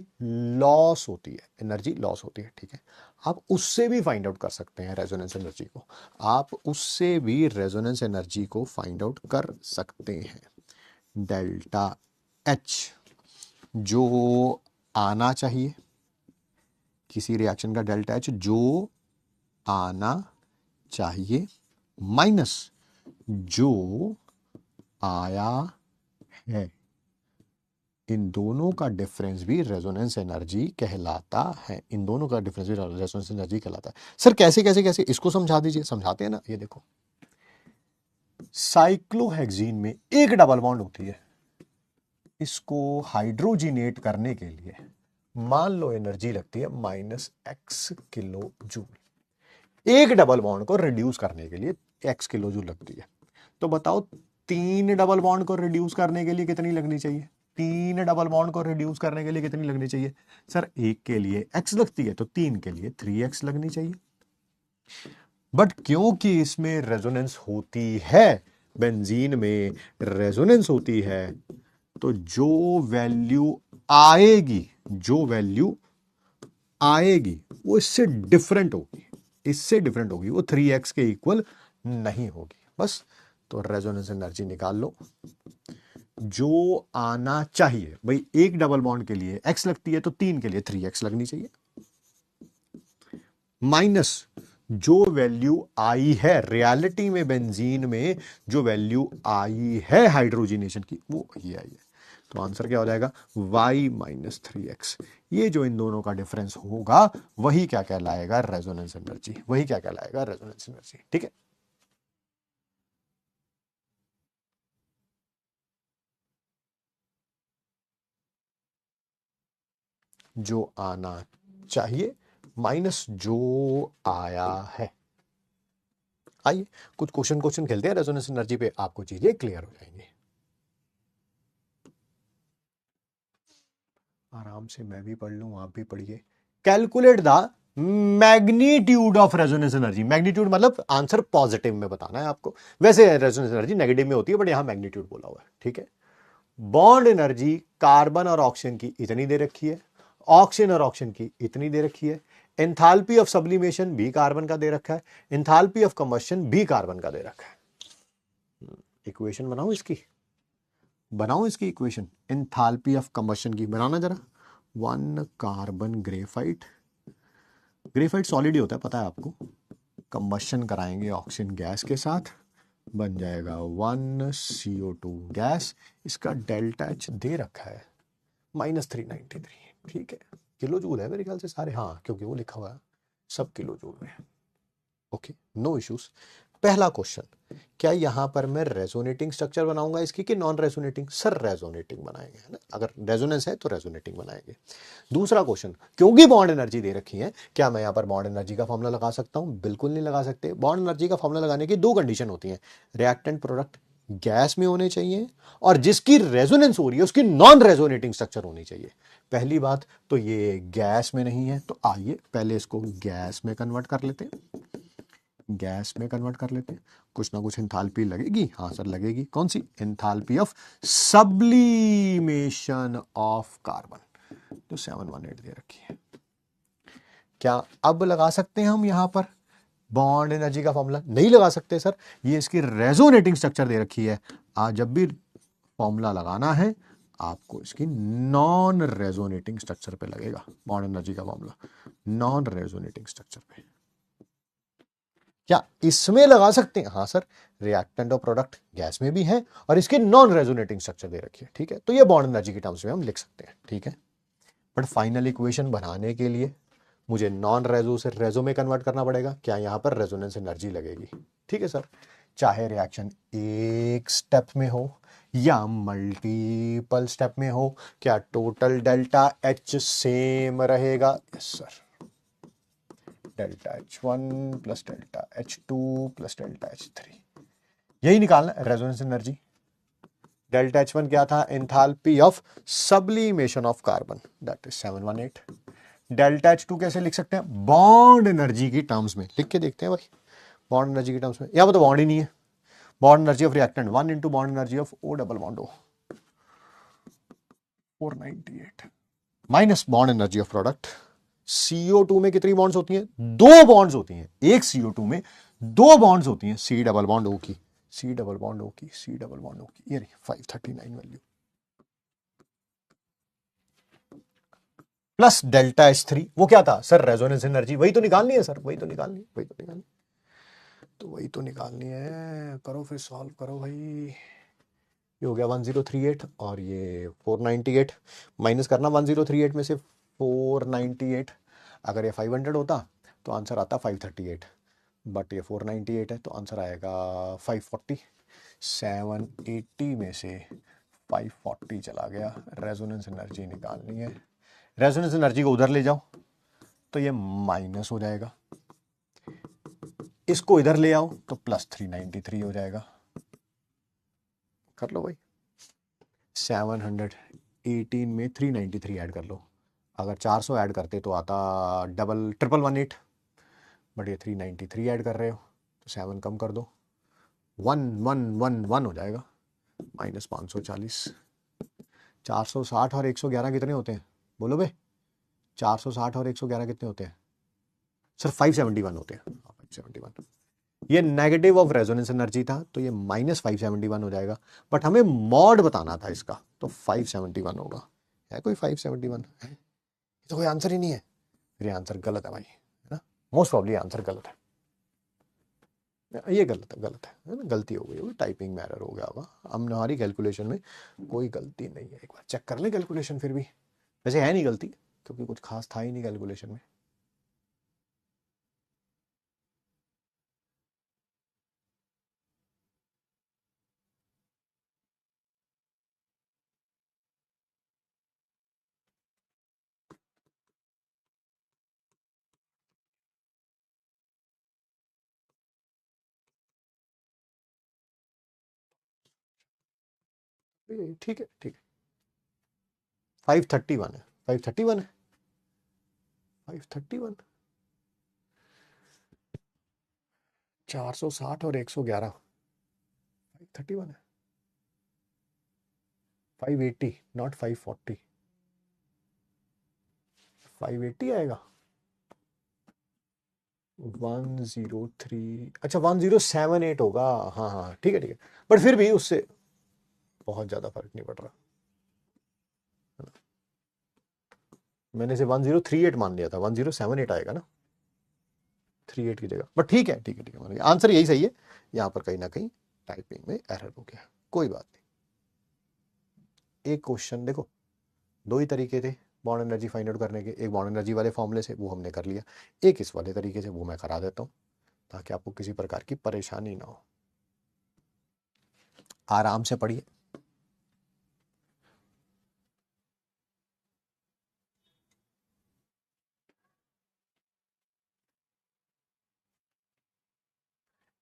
लॉस होती है, एनर्जी लॉस होती है। ठीक है, आप उससे भी फाइंड आउट कर सकते हैं रेजोनेंस एनर्जी को, आप उससे भी रेजोनेंस एनर्जी को फाइंड आउट कर सकते हैं। डेल्टा एच जो आना चाहिए, किसी रिएक्शन का डेल्टा एच जो आना चाहिए, माइनस जो आया है, इन दोनों का डिफरेंस भी रेजोनेंस एनर्जी कहलाता है। इन दोनों का डिफरेंस भी रेजोनेंस एनर्जी कहलाता है। सर कैसे कैसे कैसे, इसको समझा दीजिए। समझाते हैं ना, ये देखो, साइक्लोहेक्सीन में एक डबल बॉन्ड होती है, इसको हाइड्रोजिनेट करने के लिए मान लो एनर्जी लगती है -x किलो जूल। एक डबल बॉन्ड को रिड्यूस करने के लिए x किलो जूल लगती है। तो बताओ 3 डबल बॉन्ड को रिड्यूस करने के लिए कितनी लगनी चाहिए? 3 डबल बॉन्ड को रिड्यूस करने के लिए कितनी लगनी चाहिए? सर एक के लिए x लगती है तो 3 के लिए 3x लगनी चाहिए। बट क्योंकि इसमें रेजोनेंस होती है, बेंजीन में रेजोनेंस होती है, तो जो वैल्यू आएगी, जो वैल्यू आएगी वो इससे डिफरेंट होगी, इससे डिफरेंट होगी, वो 3x के इक्वल नहीं होगी। बस, तो रेजोनेंस एनर्जी निकाल लो। जो आना चाहिए भाई, एक डबल बॉन्ड के लिए x लगती है तो 3 के लिए 3x लगनी चाहिए, माइनस जो वैल्यू आई है रियलिटी में, बेंजीन में जो वैल्यू आई है हाइड्रोजिनेशन की, वो ये आई है। तो आंसर क्या हो जाएगा? y minus 3x। ये जो इन दोनों का डिफरेंस होगा वही क्या कहलाएगा? Resonance energy. वही क्या कहलाएगा? Resonance energy. ठीक है, जो आना चाहिए माइनस जो आया है। आइए कुछ क्वेश्चन क्वेश्चन खेलते हैं रेजोनेंस एनर्जी पे, आपको चीजें क्लियर हो जाएंगी। आराम से मैं भी पढ़ लूं, आप भी पढ़िए। Calculate the magnitude of resonance energy. Magnitude मतलब आंसर पॉजिटिव में बताना है आपको, वैसे रेजोनेंस एनर्जी नेगेटिव में होती है, बट यहां मैग्नीट्यूड बोला हुआ है, ठीक है। बॉन्ड एनर्जी कार्बन और ऑक्सीजन की इतनी दे रखी है, ऑक्सीजन और ऑक्सीजन की इतनी दे रखी है। एंथैल्पी ऑफ सब्लिमेशन भी कार्बन का दे रखा है, एंथैल्पी ऑफ कंबशन भी कार्बन का दे रखा है। इक्वेशन बनाओ इसकी, बनाओ इसकी इक्वेशन एंथैल्पी ऑफ कंबशन की, बनाना जरा। 1 कार्बन ग्रेफाइट, ग्रेफाइट सॉलिड ही होता है पता है आपको। कंबशन कराएंगे ऑक्सीजन गैस के साथ, बन जाएगा 1 CO2 गैस। इसका डेल्टा एच दे रखा है -393, ठीक है। किलो जूल है मेरे ख्याल से सारे, हाँ क्योंकि वो लिखा हुआ है सब किलो जूल में। Okay, no issues. पहला क्वेश्चन, क्या यहां पर मैं रेजोनेटिंग स्ट्रक्चर बनाऊंगा इसकी कि नॉन रेजोनेटिंग? सर रेजोनेटिंग बनाएंगे, है ना, अगर रेजोनेंस है तो रेजोनेटिंग बनाएंगे। दूसरा क्वेश्चन, क्योंकि बॉन्ड एनर्जी दे रखी है, क्या मैं यहां पर बॉन्ड एनर्जी का फॉर्मूला लगा सकता हूं? बिल्कुल नहीं लगा सकते। बॉन्ड एनर्जी का फॉर्मूला लगाने की दो कंडीशन होती है, रिएक्टेंट प्रोडक्ट गैस में होने चाहिए और जिसकी रेजोनेंस हो रही है उसकी नॉन रेजोनेटिंग स्ट्रक्चर होनी चाहिए। पहली बात तो ये गैस में नहीं है, तो आइए पहले इसको गैस में कन्वर्ट कर लेते हैं, गैस में कन्वर्ट कर लेते हैं। कुछ ना कुछ एंथैल्पी लगेगी, हाँ सर लगेगी। कौन सी? Enthalpy of sublimation of carbon, जो 718 दे रखी है। क्या अब लगा सकते हैं हम यहां पर बॉन्ड एनर्जी का फॉर्मूला? नहीं लगा सकते सर, ये इसकी रेजोनेटिंग स्ट्रक्चर दे रखी है। आज जब भी फॉर्मूला लगाना है आपको इसकी नॉन रेजोनेटिंग स्ट्रक्चर पे लगेगा बॉन्ड एनर्जी का फॉर्मूला, नॉन रेजोनेटिंग स्ट्रक्चर पे। क्या इसमें लगा सकते हैं? हाँ सर, रिएक्टेंट और प्रोडक्ट गैस में भी है और इसके नॉन रेजोनेटिंग स्ट्रक्चर दे रखी है, ठीक है। तो ये बॉन्ड एनर्जी की टर्म्स में हम लिख सकते हैं, ठीक है। बट फाइनल इक्वेशन बनाने के लिए मुझे नॉन रेजो से रेजो में कन्वर्ट करना पड़ेगा। क्या यहां पर रेजोनेंस एनर्जी लगेगी? ठीक है सर, चाहे रिएक्शन एक स्टेप में हो या मल्टीपल स्टेप में हो, क्या टोटल डेल्टा एच सेम रहेगा? Yes sir, delta H1 plus delta H2 plus delta H3, यही निकालना है रेजोनेंस एनर्जी। डेल्टा H1 क्या था? Enthalpy of sublimation of carbon, that is 718। Delta H2 कैसे लिख सकते हैं? बॉन्ड एनर्जी की टर्म्स में लिख के देखते हैं भाई, बॉन्ड एनर्जी की टर्म्स में। यहां पर तो बॉन्ड ही नहीं है। Bond energy of reactant 1 into bond energy of O double bond O, 498 minus bond energy of product. CO2 में कितनी बॉन्ड्स होती हैं? दो बॉन्ड्स होती हैं, एक CO2 में दो बॉन्ड्स होती हैं, C डबल बॉन्ड O की, C डबल बॉन्ड O की, C डबल बॉन्ड O की, ये रही 539 वैल्यू, प्लस डेल्टा H3। वो क्या था सर? Resonance energy. वही तो निकालनी है सर, वही तो निकालनी है, वही तो निकालनी, तो वही तो निकालनी है। करो फिर सॉल्व करो भाई। ये हो गया 1038 और ये 498, माइनस करना 1038 में से 498। अगर ये 500 होता तो आंसर आता 538, बट ये 498 है तो आंसर आएगा 540। 780 में से 540 चला गया। रेजोनेंस एनर्जी निकालनी है, रेजोनेंस एनर्जी को उधर ले जाओ तो ये माइनस हो जाएगा, इसको इधर ले आओ तो प्लस 393 हो जाएगा। कर लो भाई, 718 में 393 ऐड कर लो। अगर 400 ऐड करते तो आता डबल 1118, बट ये 393 ऐड कर रहे हो तो 7 कम कर दो, 1111 हो जाएगा, -540। 460 और 111 कितने होते हैं? बोलो बे, 460 और 111 कितने होते हैं? सर 571 होते हैं, 571। ये नेगेटिव ऑफ रेजोनेंस एनर्जी था तो ये -571 हो जाएगा, बट हमें मॉड बताना था इसका, तो 571 होगा। है कोई 571? है तो कोई आंसर ही नहीं है, फिर ये आंसर गलत है भाई, है ना, मोस्ट प्रॉब्ली आंसर गलत है। ये गलत है, गलत है ना, गलती हो गई होगी, टाइपिंग में एरर हो गया होगा। हम हमारी कैलकुलेशन में कोई गलती नहीं है, एक बार चेक कर लें कैलकुलेशन फिर भी। वैसे है नहीं गलती, क्योंकि कुछ खास था ही नहीं कैलकुलेशन में। ठीक है, ठीक है, 531 है, 531 है, 531, 460 और 111, 531 है, 580 नॉट 540, 580 आएगा, 103, अच्छा 1078 होगा, हाँ हाँ ठीक है ठीक है, बट फिर भी उससे बहुत ज्यादा फर्क नहीं पड़ रहा, मैंने इसे 1038 मान लिया था, 1078 आएगा ना 38 की जगह, बट ठीक है ठीक है ठीक है, मान लिया आंसर यही सही है, यहां पर कहीं ना कहीं टाइपिंग में एरर हो गया, कोई बात नहीं। एक क्वेश्चन देखो, दो ही तरीके थे बॉन्ड एनर्जी फाइंड आउट करने के, एक बॉन्ड एनर्जी वाले फॉर्मूले से, वो हमने कर लिया, एक इस वाले तरीके से, वो मैं करा देता हूं ताकि आपको किसी प्रकार की परेशानी ना हो, आराम से पढ़िए।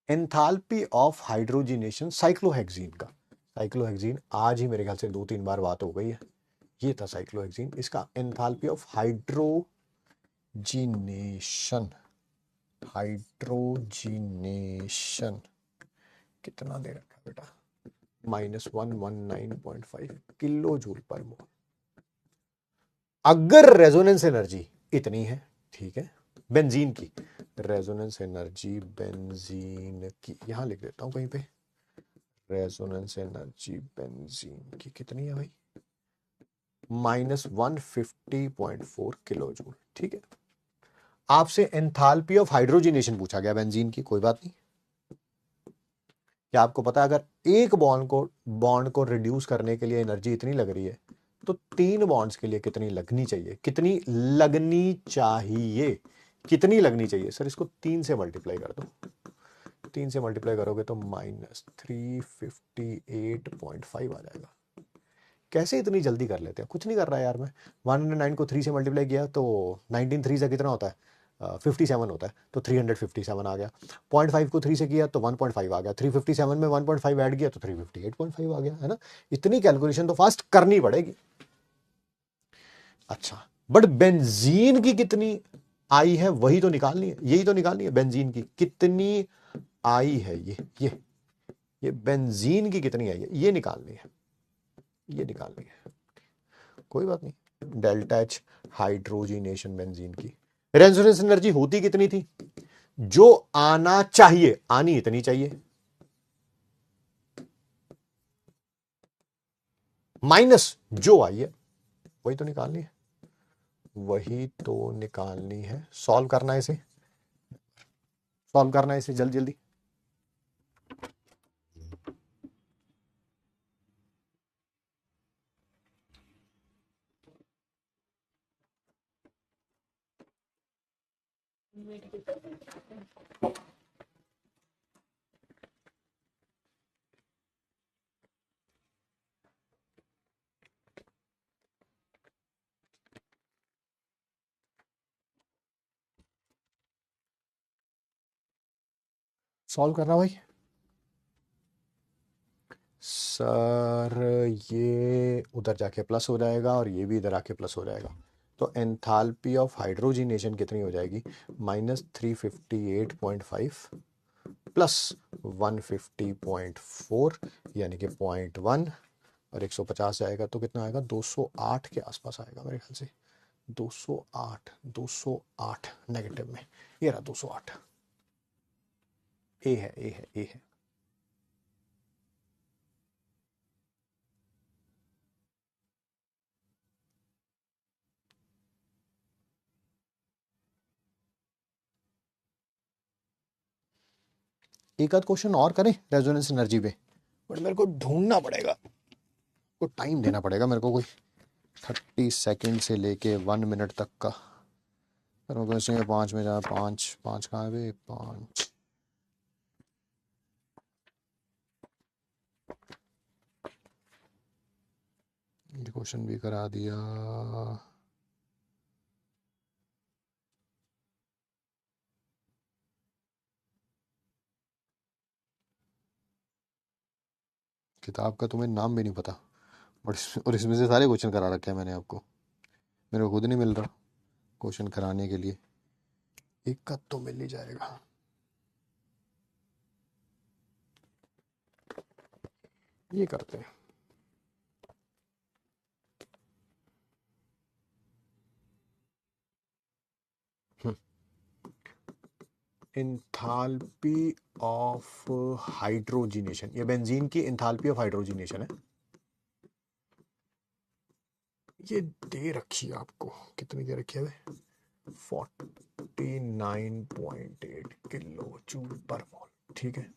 एंथैल्पी ऑफ हाइड्रोजिनेशन साइक्लोहेक्सीन का, साइक्लोहेक्सीन आज ही मेरे ख्याल से 2-3 बार बात हो गई है, ये था साइक्लोहेक्सीन, इसका एंथैल्पी ऑफ हाइड्रोजिनेशन, हाइड्रोजिनेशन कितना दे रखा है बेटा, -119.5 किलो जूल पर मोल। अगर रेजोनेंस एनर्जी इतनी है, ठीक है, बेंजीन की रेजोनेंस एनर्जी, बेंजीन की यहां लिख देता हूं कहीं पे, रेजोनेंस एनर्जी बेंजीन की कितनी है भाई, -150.4 किलो जूल, ठीक है। आपसे एंथैल्पी ऑफ हाइड्रोजिनेशन पूछा गया बेंजीन की, कोई बात नहीं, क्या आपको पता है अगर एक बॉन्ड को रिड्यूस करने के लिए एनर्जी इतनी लग रही है, तो 3 बॉन्ड्स के लिए कितनी लगनी चाहिए, कितनी लगनी चाहिए, कितनी लगनी चाहिए सर, इसको 3 से मल्टीप्लाई कर दो, 3 से मल्टीप्लाई करोगे तो -358.5 आ जाएगा। कैसे इतनी जल्दी कर लेते हैं, कुछ नहीं कर रहा यार मैं, 109 को 3 से मल्टीप्लाई किया तो 19 3 से कितना होता है, 57 होता है, तो 357 आ गया, 0.5 को 3 से किया तो 1.5 आ गया, 357 में 1.5 ऐड किया तो 358.5 आ गया, है ना, इतनी कैलकुलेशन तो फास्ट करनी पड़ेगी। अच्छा, बट बेंजीन की कितनी आई है वही तो निकालनी है, यही तो निकालनी है, बेंजीन की कितनी आई है, ये बेंजीन की कितनी आई है ये निकालनी है, ये निकालनी है, कोई बात नहीं। डेल्टा एच हाइड्रोजिनेशन बेंजीन की रेजोनेंस एनर्जी होती कितनी थी, जो आना चाहिए, आनी इतनी चाहिए, माइनस जो आई है वही तो निकालनी है, वही तो निकालनी है, सॉल्व करना है इसे, सॉल्व करना है इसे जल्दी जल्दी। सॉल्व करना भाई सर, ये उधर जाके प्लस हो जाएगा और ये भी इधर आके प्लस हो जाएगा, तो एंथैल्पी ऑफ हाइड्रोजिनेशन कितनी हो जाएगी, -358.5 प्लस 150.4 यानी कि 0.1 और 150 जाएगा तो कितना आएगा, 208 के आसपास आएगा मेरे ख्याल से, 208, 208 नेगेटिव में, ये रहा 208, ए है ए है ए है। एक आध क्वेश्चन और करें रेजोनेंस एनर्जी पे, बट मेरे को ढूंढना पड़ेगा, को टाइम देना पड़ेगा मेरे को, कोई 30 सेकंड से लेके 1 मिनट तक का, पर मैं कैसे 5 में जा, 5 5 कहाँ है बे, 5, क्वेश्चन भी करा दिया, किताब का तुम्हें नाम भी नहीं पता, और इसमें से सारे क्वेश्चन करा रखे हैं मैंने आपको, मेरे को खुद नहीं मिल रहा क्वेश्चन कराने के लिए। एक का तो मिल ही जाएगा। ये करते हैं। इंथाल्पी ऑफ हाइड्रोजिनेशन, ये बेंजीन की इंथाल्पी ऑफ हाइड्रोजिनेशन है। ये दे रखी है आपको, कितनी दे रखी है? 49.8 किलो जूल पर मोल, ठीक है।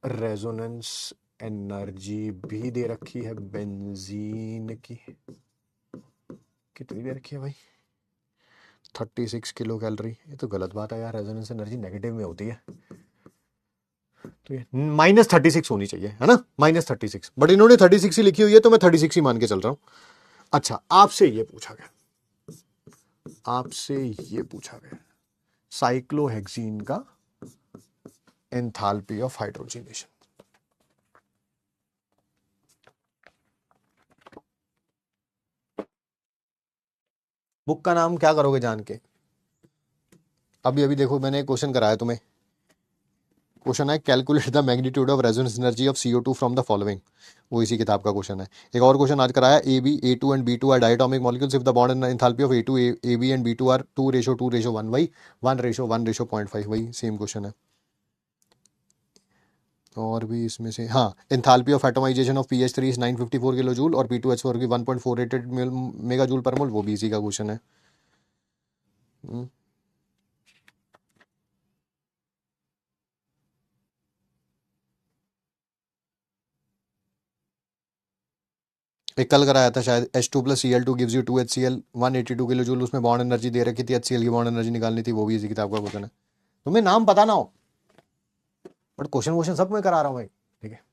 रेजोनेंस एनर्जी भी दे रखी है बेंजीन की, कितनी दे रखी है भाई? 36 किलो कैलोरी। ये तो गलत बात है यार, रेजोनेंस एनर्जी नेगेटिव में होती है, तो ये -36 होनी चाहिए, है ना? -36, बट इन्होंने 36 ही लिखी हुई है, तो मैं 36 ही मान के चल रहा हूं। अच्छा, आपसे ये पूछा गया, आपसे ये पूछा गया साइक्लोहेक्सीन का एंथैल्पी ऑफ हाइड्रोजनेशन। बुक का नाम क्या करोगे जान के? अभी अभी देखो, मैंने क्वेश्चन कराया तुम्हें। क्वेश्चन है calculate the magnitude of resonance energy of CO2 from the following. वो इसी किताब का क्वेश्चन है। एक और क्वेश्चन आज कराया, A two and B2 are diatomic molecules if the bond and enthalpy of A2 AB and B2 are 2:2:1, वही 1:1:0.5, वही सेम क्वेश्चन है। और भी इसमें से, हाँ, enthalpy of atomization of PH3 is 954 kilo joule और P2H4 की 1.488 मेगा जूल पर मोल, वो भी इसी का क्वेश्चन है। एक कल कराया था शायद, H2+Cl2 gives you 2HCl 182 kilo joule, उसमें बॉन्ड एनर्जी दे रखी थी, HCl की बॉन्ड एनर्जी निकालनी थी, वो भी इसी किताब का क्वेश्चन है। तुम्हें नाम पता ना हो, बट क्वेश्चन क्वेश्चन सब मैं करा रहा हूँ भाई, ठीक है।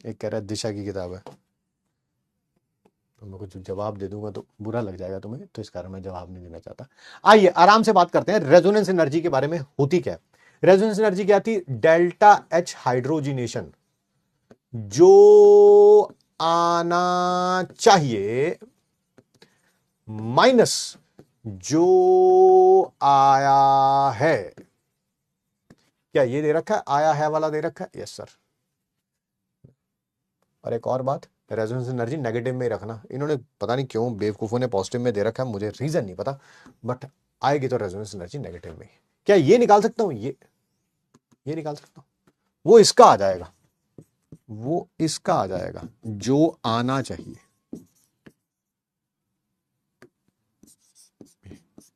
एक कह रहा है दिशा की किताब है, तो मैं कुछ जवाब दे दूंगा तो बुरा लग जाएगा तुम्हें, तो इस कारण मैं जवाब नहीं देना चाहता। आइए आराम से बात करते हैं रेजोनेंस एनर्जी के बारे में। होती क्या है रेजोनेंस एनर्जी? क्या थी? डेल्टा एच हाइड्रोजिनेशन जो आना चाहिए माइनस जो आया है। क्या ये दे रखा है? आया है वाला दे रखा है, यस सर। और एक और बात, रेजोनेंस एनर्जी नेगेटिव में ही रखना। इन्होंने पता नहीं क्यों बेवकूफों ने पॉजिटिव में दे रखा है, मुझे रीजन नहीं पता, बट आएगी तो रेजोनेंस एनर्जी नेगेटिव में ही। क्या ये निकाल सकता हूं? ये निकाल सकता हूं, वो इसका आ जाएगा, वो इसका आ जाएगा जो आना चाहिए।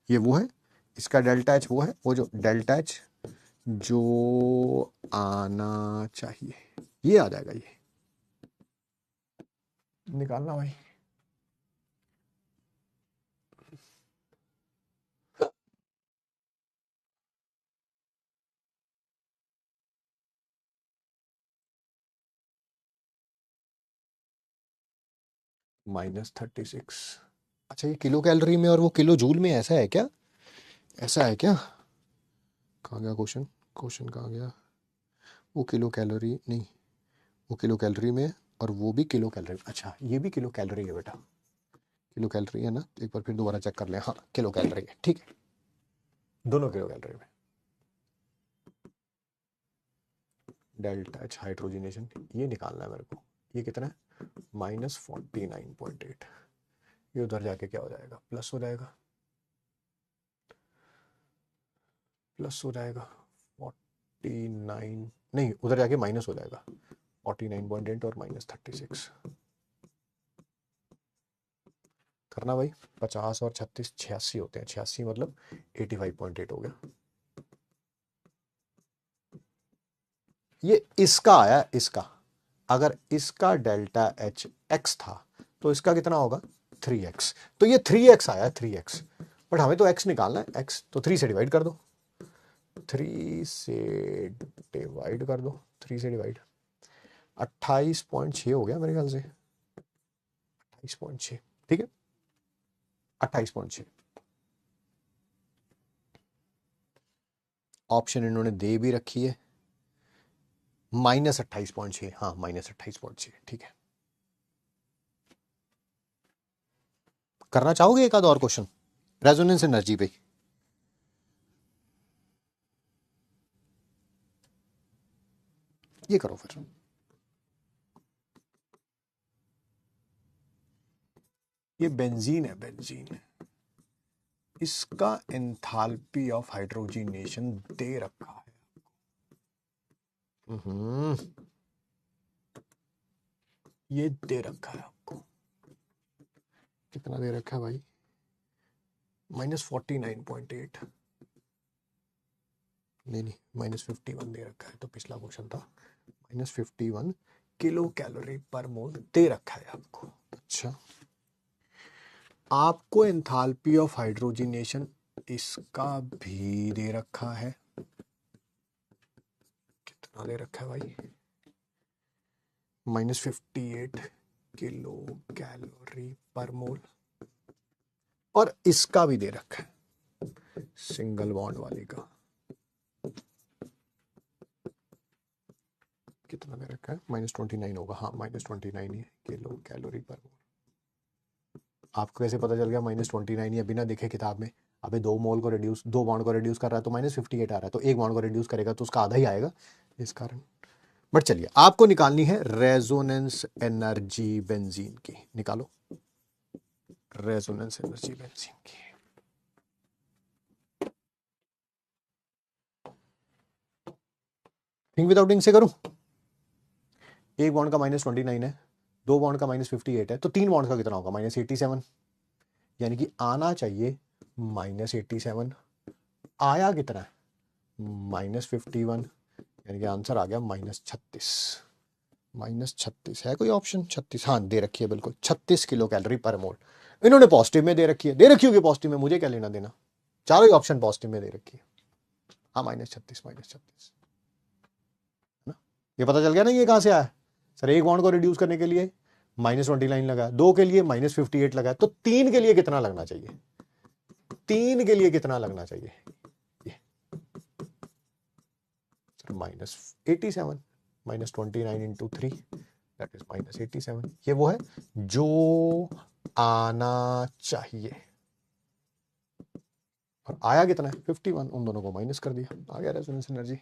ये वो है, इसका डेल्टा एच वो है, वो जो डेल्टा एच जो आना चाहिए, ये आ जाएगा। ये निकालना भाई। -36। अच्छा, ये किलो कैलोरी में और वो किलो जूल में, ऐसा है क्या? ऐसा है क्या? कहाँ गया क्वेश्चन? क्वेश्चन कहाँ गया? वो किलो कैलोरी नहीं, वो किलो कैलोरी में, और वो भी किलो कैलोरी। अच्छा, ये भी किलो कैलोरी है बेटा, किलो कैलोरी है ना? एक बार फिर दोबारा चेक कर लें। हाँ, किलो कैलोरी है, ठीक है, दोनों किलो कैलोरी में। डेल्टा एच हाइड्रोजनेशन ये निकालना है मेरे को। ये कितना है? -49.8। ये उधर जाके क्या हो जाएगा? प्लस हो जाएगा, प्लस हो जाएगा 49, नहीं उधर जाके माइनस हो जाएगा 49.8 और -36 करना भाई। 50 और 36 86 होते हैं, 86 मतलब 85.8 हो गया। ये इसका आया, इसका। अगर इसका डेल्टा एच एक्स था तो इसका कितना होगा? 3x। तो ये 3x आया, 3x, बट हमें तो x निकालना है। x तो 3 से डिवाइड कर दो, 3 से डिवाइड कर दो, 3 से डिवाइड 28.6 हो गया मेरे ख्याल से, 28.6, ठीक है। 28.6। ऑप्शन इन्होंने दे भी रखी है, -28.6। हाँ, -28.6, ठीक है। करना चाहोगे एक आध और क्वेश्चन रेजोनेंस एनर्जी पे? ये करो फिर। ये बेंजीन है, बेंजीन। इसका एंथैल्पी ऑफ हाइड्रोजनेशन दे रखा है। ये दे रखा है आपको। कितना दे रखा है भाई? -49.8। नहीं, -51 दे रखा है। तो पिछला क्वेश्चन था -51 किलो कैलोरी पर मोल दे रखा है आपको। अच्छा, आपको एंथैल्पी ऑफ हाइड्रोजनेशन इसका भी दे रखा है। कितना दे रखा है भाई? -58 किलो कैलोरी पर मोल। और इसका भी दे रखा है, सिंगल बॉन्ड वाले का। कितना दे रखा है? -29 होगा। हाँ, -29 ही किलो कैलोरी पर मोल। आपको कैसे पता चल गया -29 ही? बिना देखे किताब में। अबे 2 बॉन्ड को रिड्यूस कर रहा है तो -58 आ रहा है, तो 1 बॉन्ड को रिड्यूस करेगा तो उसका आधा ही आएगा, इस कारण। बट चलिए, आपको निकालनी है रेजोनेंस एनर्जी बेंजीन की। निकालो रेजोनेंस एनर्जी बेंजीन की। थिंक विदाउट इंक से करूं? एक बॉन्ड का -29 है, 2 बॉन्ड का -58 है, तो 3 बॉन्ड का कितना होगा? -87। यानी कि आना चाहिए -87। आया कितना है? -51। यानी कि आंसर आ गया -36। -36 है कोई ऑप्शन? 36, हाँ दे रखी है बिल्कुल, 36 किलो कैलोरी पर मोल। इन्होंने पॉजिटिव में दे रखी है, दे रखी होगी पॉजिटिव में, मुझे क्या लेना देना। चारों ही ऑप्शन पॉजिटिव में दे रखी है। हाँ, -36, -36 ना। ये पता चल गया ना ये कहां से आया? सर, एक बॉन्ड को रिड्यूस करने के लिए -29 लगा, 2 के लिए -58 लगा, तो 3 के लिए कितना लगना चाहिए? 3 के लिए कितना लगना चाहिए? -87, -29 इंटू 3, दैट इज -87। ये वो है जो आना चाहिए। और आया कितना है? 51। उन दोनों को माइनस कर दिया, आ गया रेजोनेंस एनर्जी।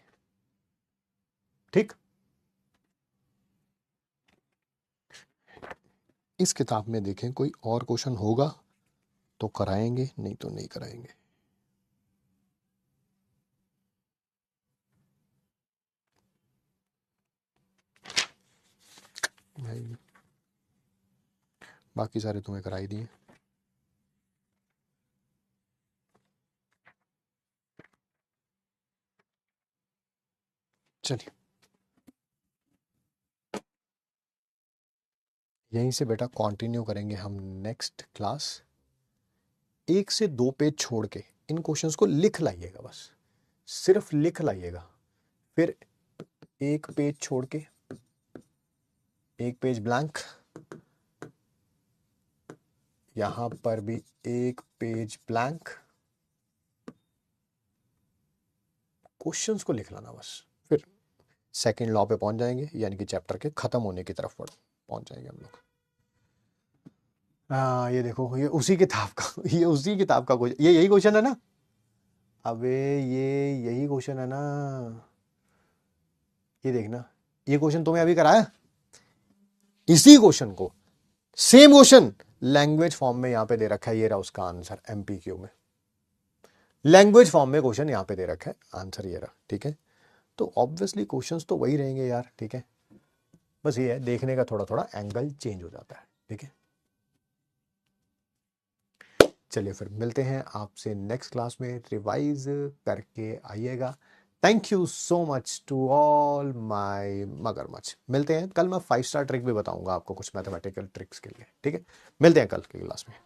ठीक, इस किताब में देखें कोई और क्वेश्चन होगा तो कराएंगे, नहीं तो नहीं कराएंगे। बाकी सारे तुम्हें कराई दिए। चलिए, यहीं से बेटा कंटिन्यू करेंगे हम नेक्स्ट क्लास। 1 से 2 पेज छोड़ के इन क्वेश्चंस को लिख लाइएगा, बस सिर्फ लिख लाइएगा। फिर 1 पेज छोड़ के 1 पेज ब्लैंक, यहां पर भी 1 पेज ब्लैंक। क्वेश्चंस को लिख लाना बस। फिर सेकंड लॉ पे पहुंच जाएंगे, यानी कि चैप्टर के खत्म होने की तरफ पहुंच जाएंगे हम लोग। ये देखो, ये उसी किताब का ये उसी किताब का क्वेश्चन, ये यही क्वेश्चन है ना? अबे ये यही क्वेश्चन है ना? ये देखना, ये क्वेश्चन तुम्हें अभी कराया, इसी क्वेश्चन को, सेम क्वेश्चन लैंग्वेज फॉर्म में यहां पे दे रखा है। ये रहा उसका आंसर, एमपीक्यू में लैंग्वेज फॉर्म में क्वेश्चन यहां पे दे रखा है, आंसर ये रहा। ठीक है, तो ऑब्वियसली क्वेश्चंस तो वही रहेंगे यार। ठीक है, बस ये है, देखने का थोड़ा थोड़ा एंगल चेंज हो जाता है। ठीक है, चलिए फिर मिलते हैं आपसे नेक्स्ट क्लास में, रिवाइज करके आइएगा। Thank you so much to all my मगरमच्छ। मिलते हैं कल, मैं 5 स्टार ट्रिक भी बताऊंगा आपको, कुछ मैथमेटिकल ट्रिक्स के लिए। ठीक है, मिलते हैं कल की क्लास में।